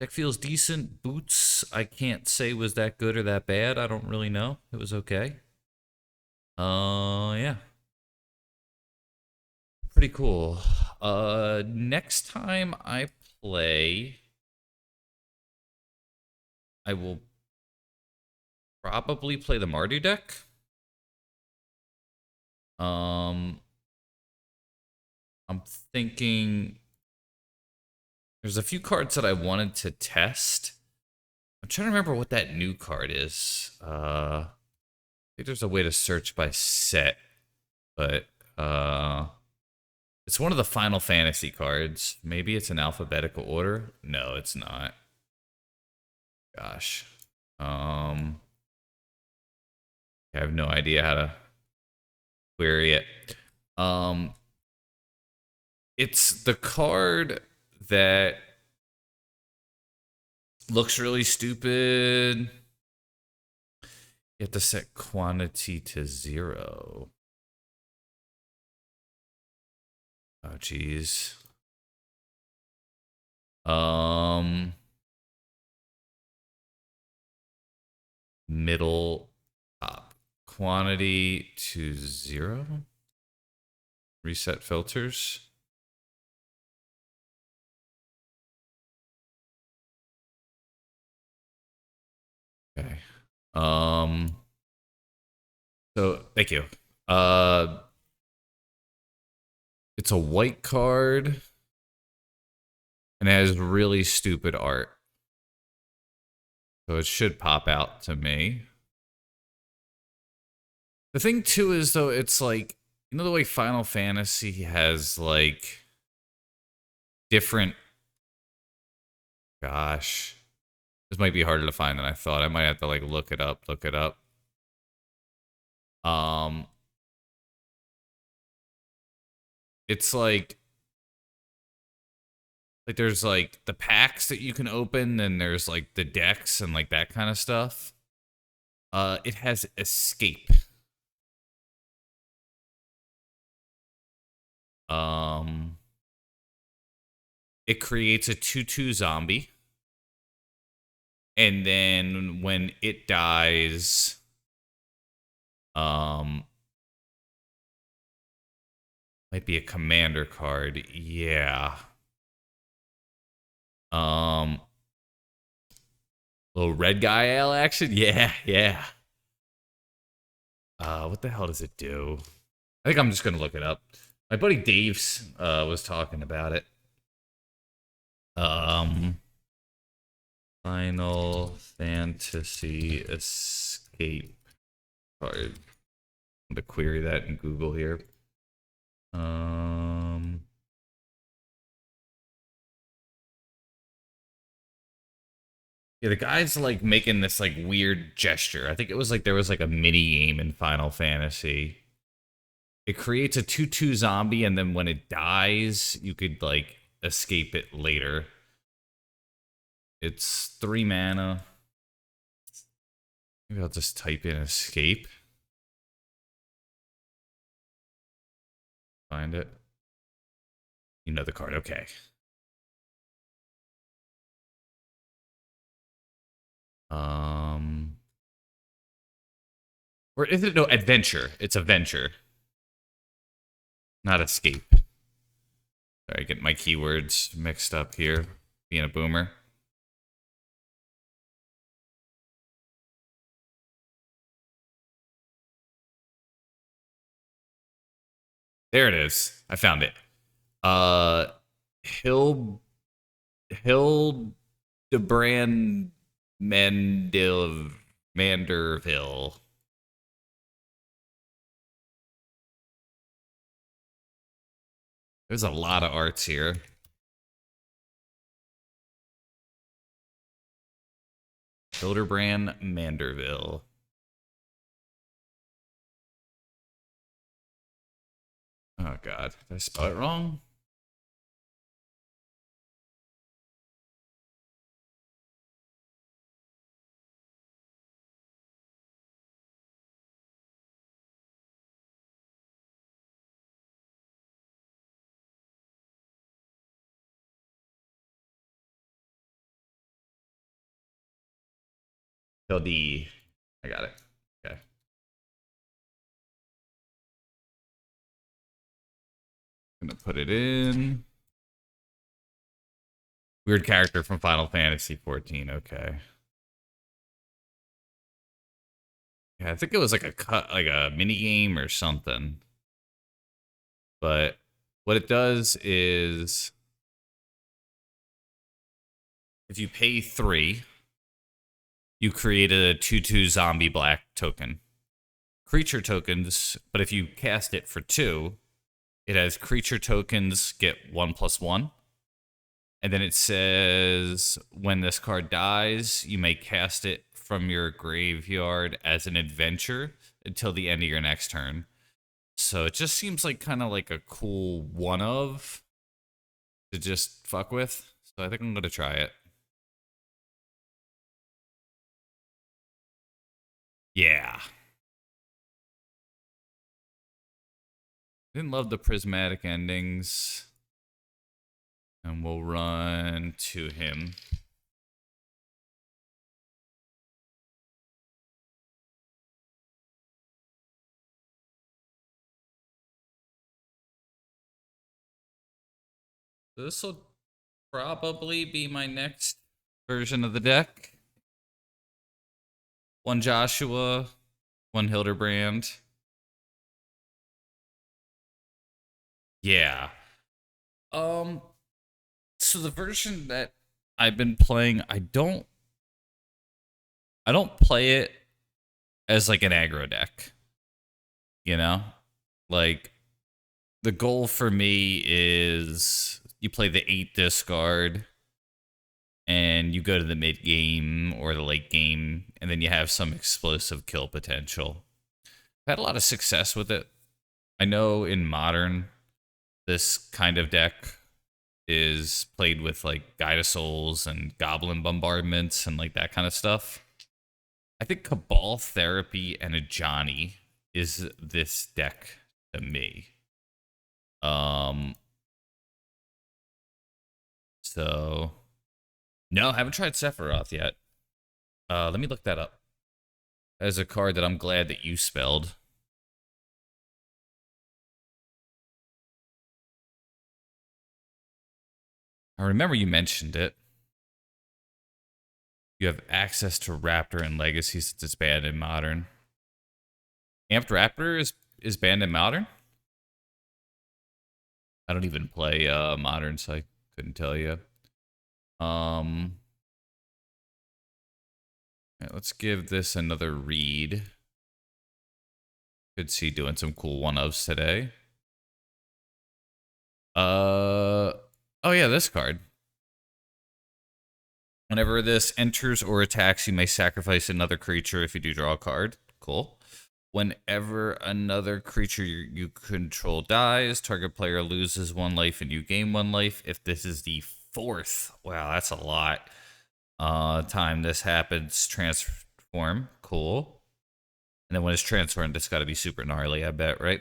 Deck feels decent. Boots, I can't say was that good or that bad. I don't really know. It was okay. Yeah. Pretty cool. Next time I play, I will probably play the Mardu deck. I'm thinking there's a few cards that I wanted to test. I'm trying to remember what that new card is. I think there's a way to search by set, but it's one of the Final Fantasy cards. Maybe it's in alphabetical order. No, it's not. Gosh. I have no idea how to query it. It's the card that looks really stupid. You have to set quantity to 0. Oh, geez. Middle top. Quantity to 0. Reset filters. Okay. So thank you. It's a white card and it has really stupid art. So it should pop out to me. The thing too is though, it's like, you know the way Final Fantasy has like different, gosh, this might be harder to find than I thought. I might have to like look it up. It's like there's like the packs that you can open and there's like the decks and like that kind of stuff. It has escape. It creates a 2/2 zombie. And then when it dies, might be a commander card. Yeah. Little red guy L action? Yeah, yeah. What the hell does it do? I think I'm just gonna look it up. My buddy Dave's was talking about it. Final Fantasy escape card. I'm gonna query that in Google here. Yeah, the guy's like making this like weird gesture. I think it was like there was like a mini game in Final Fantasy. It creates a 2/2 zombie, and then when it dies, you could like escape it later. It's 3 mana. Maybe I'll just type in escape. Find it. You know the card, okay. Or is it no adventure? It's adventure. Not escape. Sorry, getting my keywords mixed up here. Being a boomer. There it is. I found it. Hildebrand Manderville. There's a lot of arts here. Hildebrand Manderville. Oh god, did I spell it wrong? I got it. Okay. Gonna put it in. Weird character from Final Fantasy 14. Okay. Yeah, I think it was like a mini game or something. But what it does is if you pay 3, you create a 2/2 zombie black token. Creature tokens, but if you cast it for 2, it has creature tokens get 1/1. And then it says when this card dies, you may cast it from your graveyard as an adventure until the end of your next turn. So it just seems like kind of like a cool one of to just fuck with. So I think I'm going to try it. Yeah. Didn't love the prismatic endings. And we'll run to him. This will probably be my next version of the deck. 1 Joshua, 1 Hildebrand. Yeah. So the version that I've been playing, I don't play it as like an aggro deck. You know? Like the goal for me is you play the 8 discard and you go to the mid game or the late game, and then you have some explosive kill potential. I've had a lot of success with it. I know in Modern, this kind of deck is played with like Guide of Souls and Goblin Bombardments and like that kind of stuff. I think Cabal Therapy and a Johnny is this deck to me. So no, I haven't tried Sephiroth yet. Let me look that up. As a card that I'm glad that you spelled. I remember you mentioned it. You have access to Raptor and Legacy since it's banned in Modern. Amped Raptor is banned in Modern? I don't even play Modern, so I couldn't tell you. Right, let's give this another read. Could see doing some cool one-ofs today. Oh yeah, this card. Whenever this enters or attacks, you may sacrifice another creature if you do draw a card. Cool. Whenever another creature you control dies, target player loses 1 life and you gain 1 life. If this is the 4th, wow, that's a lot. Time this happens, transform. Cool. And then when it's transformed, it's got to be super gnarly, I bet, right?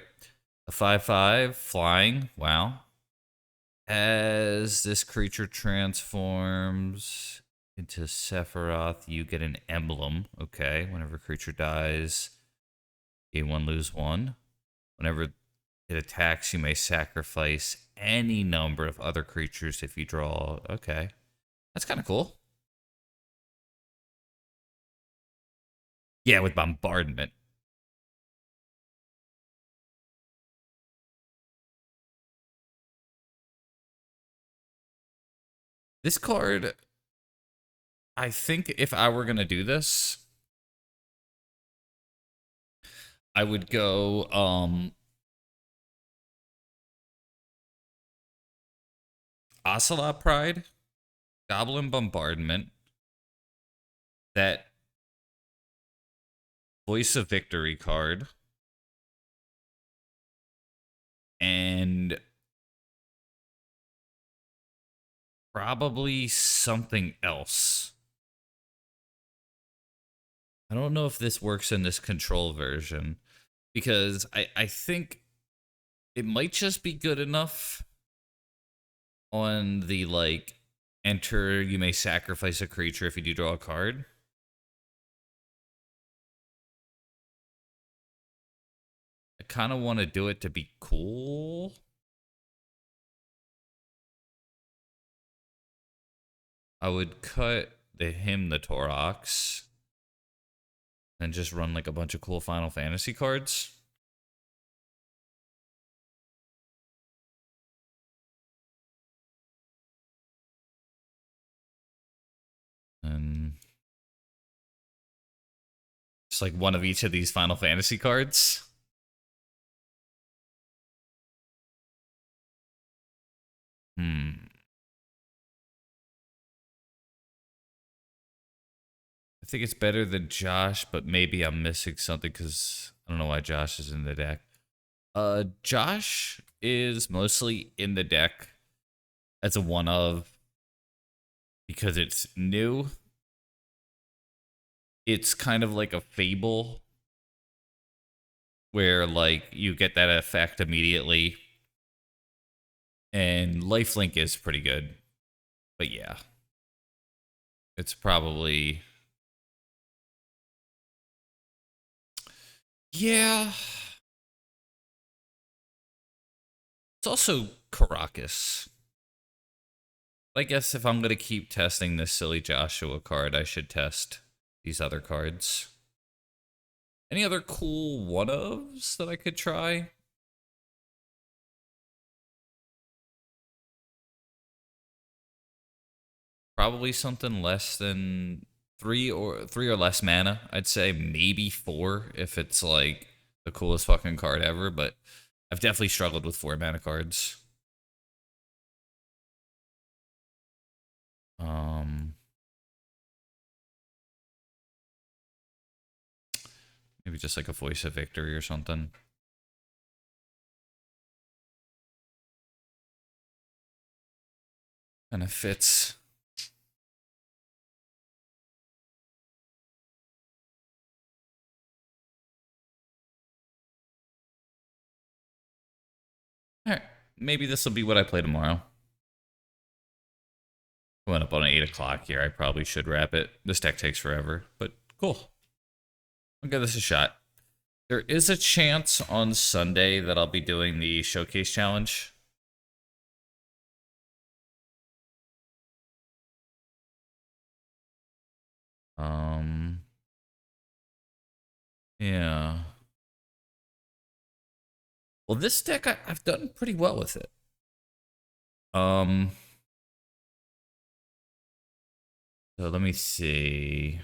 A 5/5, flying. Wow. As this creature transforms into Sephiroth, you get an emblem. Okay. Whenever a creature dies, gain 1, lose 1. Whenever it attacks, you may sacrifice any number of other creatures if you draw. Okay. That's kind of cool. Yeah, with bombardment. This card, I think if I were going to do this, I would go Ocelot Pride, Goblin Bombardment, that Voice of Victory card, and probably something else. I don't know if this works in this control version, because I think it might just be good enough on the, like, enter, you may sacrifice a creature if you do draw a card. I kind of want to do it to be cool. I would cut the Taurox and just run like a bunch of cool Final Fantasy cards. Just like one of each of these Final Fantasy cards. Hmm. I think it's better than Josh, but maybe I'm missing something because I don't know why Josh is in the deck. Josh is mostly in the deck as a one of because it's new. It's kind of like a Fable where like you get that effect immediately, and Lifelink is pretty good. But yeah, it's probably yeah. It's also Caracas. I guess if I'm gonna keep testing this silly Joshua card, I should test these other cards. Any other cool one-ofs that I could try? Probably something less than three or less mana. I'd say maybe four if it's like the coolest fucking card ever, but I've definitely struggled with 4 mana cards. Um Maybe just like a Voice of Victory or something. Kind of fits. All right. Maybe this will be what I play tomorrow. Going up on 8 o'clock here. I probably should wrap it. This deck takes forever, but cool. I'll give this a shot. There is a chance on Sunday that I'll be doing the Showcase Challenge. Yeah. Well, this deck, I've done pretty well with it. So let me see.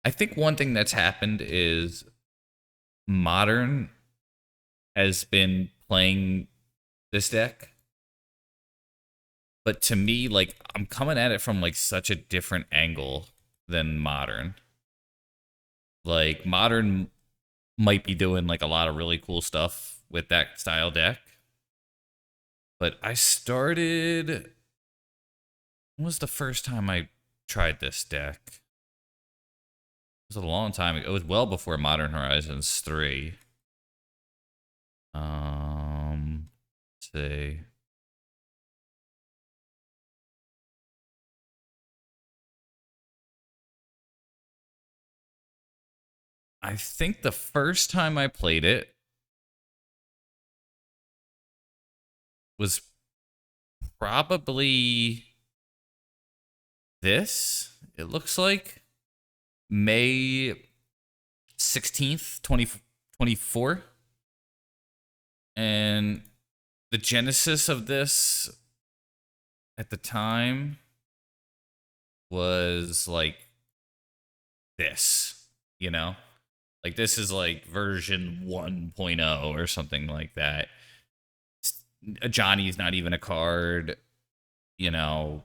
I think one thing that's happened is Modern has been playing this deck. But to me, like, I'm coming at it from like such a different angle than Modern. Like, Modern might be doing like a lot of really cool stuff with that style deck. But I started. When was the first time I tried this deck? It was a long time ago. It was well before Modern Horizons 3. Let's see. I think the first time I played it was probably this. It looks like May 16th, 2024. And the genesis of this at the time was like this, you know? Like this is like version 1.0 or something like that. Johnny's not even a card, you know.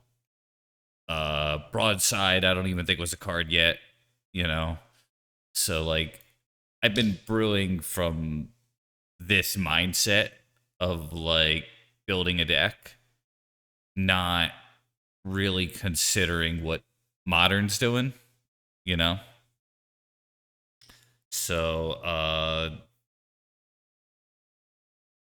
Broadside, I don't even think was a card yet, you know. So like I've been brewing from this mindset of like building a deck, not really considering what Modern's doing, you know. So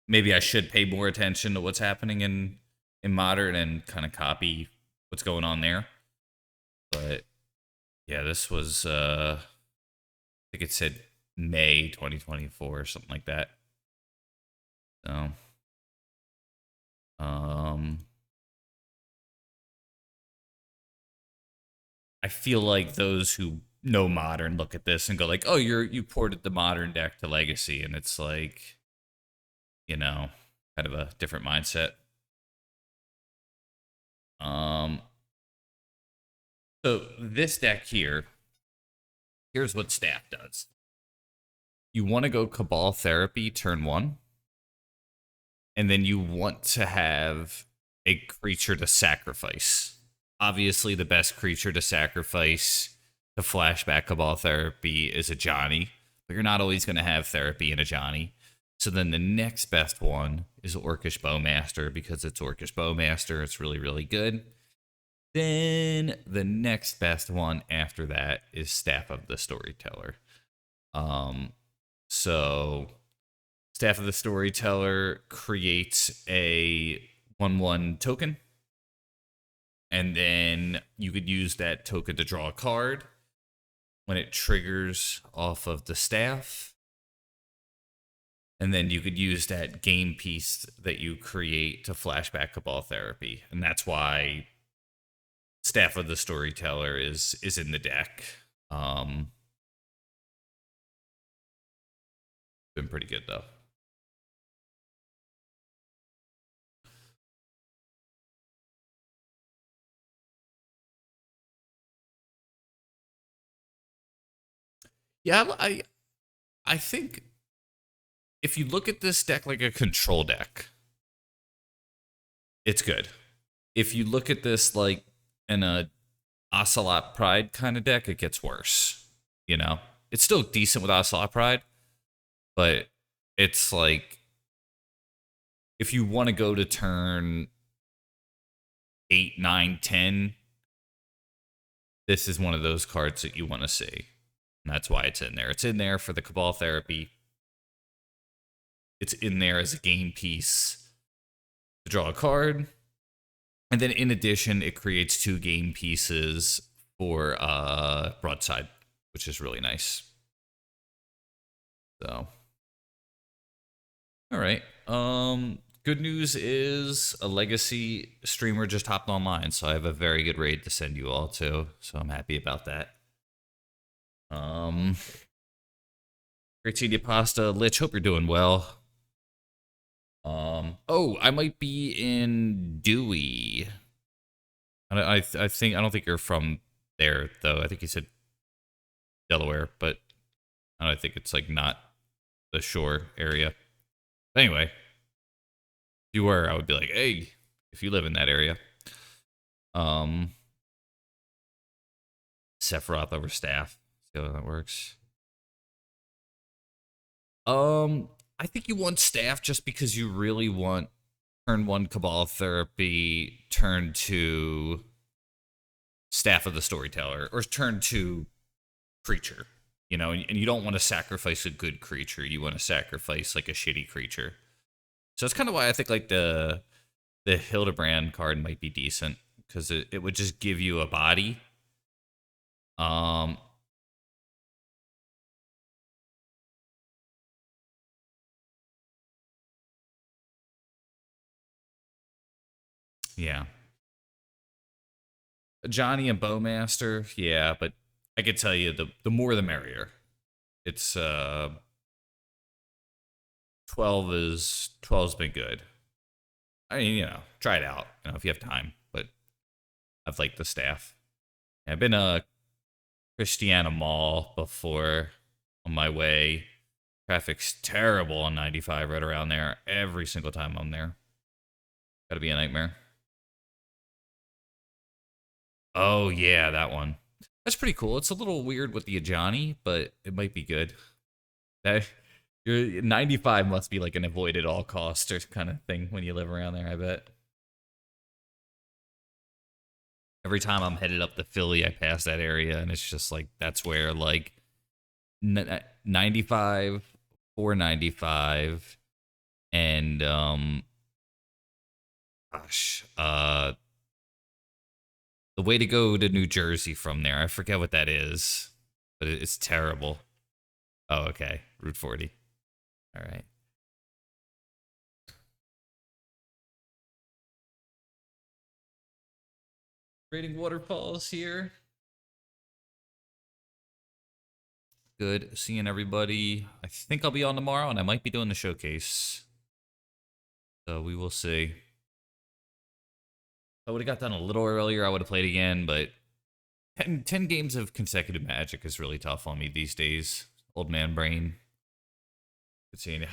maybe I should pay more attention to what's happening in Modern and kind of copy what's going on there. But yeah, this was I think it said May 2024 or something like that. So um I feel like those who know Modern look at this and go like, "Oh, you ported the Modern deck to Legacy," and it's like, you know, kind of a different mindset. Um So this deck here, here's what staff does. You want to go Cabal Therapy turn 1, and then you want to have a creature to sacrifice. Obviously, the best creature to sacrifice to flashback Cabal Therapy is a Johnny, but you're not always going to have Therapy in a Johnny. So then the next best one is Orcish Bowmaster, because it's Orcish Bowmaster. It's really, really good. Then the next best one after that is Staff of the Storyteller. So Staff of the Storyteller creates a 1/1 token, and then you could use that token to draw a card. When it triggers off of the staff, and then you could use that game piece that you create to flashback Cabal Therapy, and that's why Staff of the Storyteller is in the deck. Been pretty good though. Yeah, I think if you look at this deck like a control deck, it's good. If you look at this like in a Ocelot Pride kind of deck, it gets worse. You know, it's still decent with Ocelot Pride, but it's like if you want to go to turn 8, 9, 10, this is one of those cards that you want to see. And that's why it's in there. It's in there for the Cabal Therapy. It's in there as a game piece to draw a card. And then in addition, it creates 2 game pieces for Broadside, which is really nice. So, all right. Good news is a Legacy streamer just hopped online, so I have a very good raid to send you all to. So I'm happy about that. Great seeing you, Pasta. Lich, hope you're doing well. Oh, I might be in Dewey. I don't think you're from there though. I think you said Delaware, but I think it's like not the shore area. But anyway, if you were, I would be like, hey, if you live in that area. Sephiroth over staff. See how that works. I think you want staff just because you really want turn 1 Cabal Therapy, turn 2 Staff of the Storyteller, or turn 2 creature. You know, and you don't want to sacrifice a good creature. You want to sacrifice like a shitty creature. So that's kind of why I think like the Hildebrand card might be decent, because it would just give you a body. Yeah. Johnny and Bowmaster, yeah, but I could tell you the more the merrier. It's 12's been good. I mean, you know, try it out, you know, if you have time. But I've liked the staff. I've been a Christiana Mall before on my way. Traffic's terrible on 95 right around there. Every single time I'm there. Gotta be a nightmare. Oh, yeah, that one. That's pretty cool. It's a little weird with the Ajani, but it might be good. That, your 95 must be like an avoid at all costs or kind of thing when you live around there, I bet. Every time I'm headed up to Philly, I pass that area, and it's just like, that's where, like, 95, 495, and, gosh, the way to go to New Jersey from there. I forget what that is, but it's terrible. Oh, okay. Route 40. All right. Rating waterfalls here. Good seeing everybody. I think I'll be on tomorrow, and I might be doing the showcase. So we will see. I would have got done a little earlier. I would have played again, but 10 games of consecutive Magic is really tough on me these days. Old man brain. Let's see.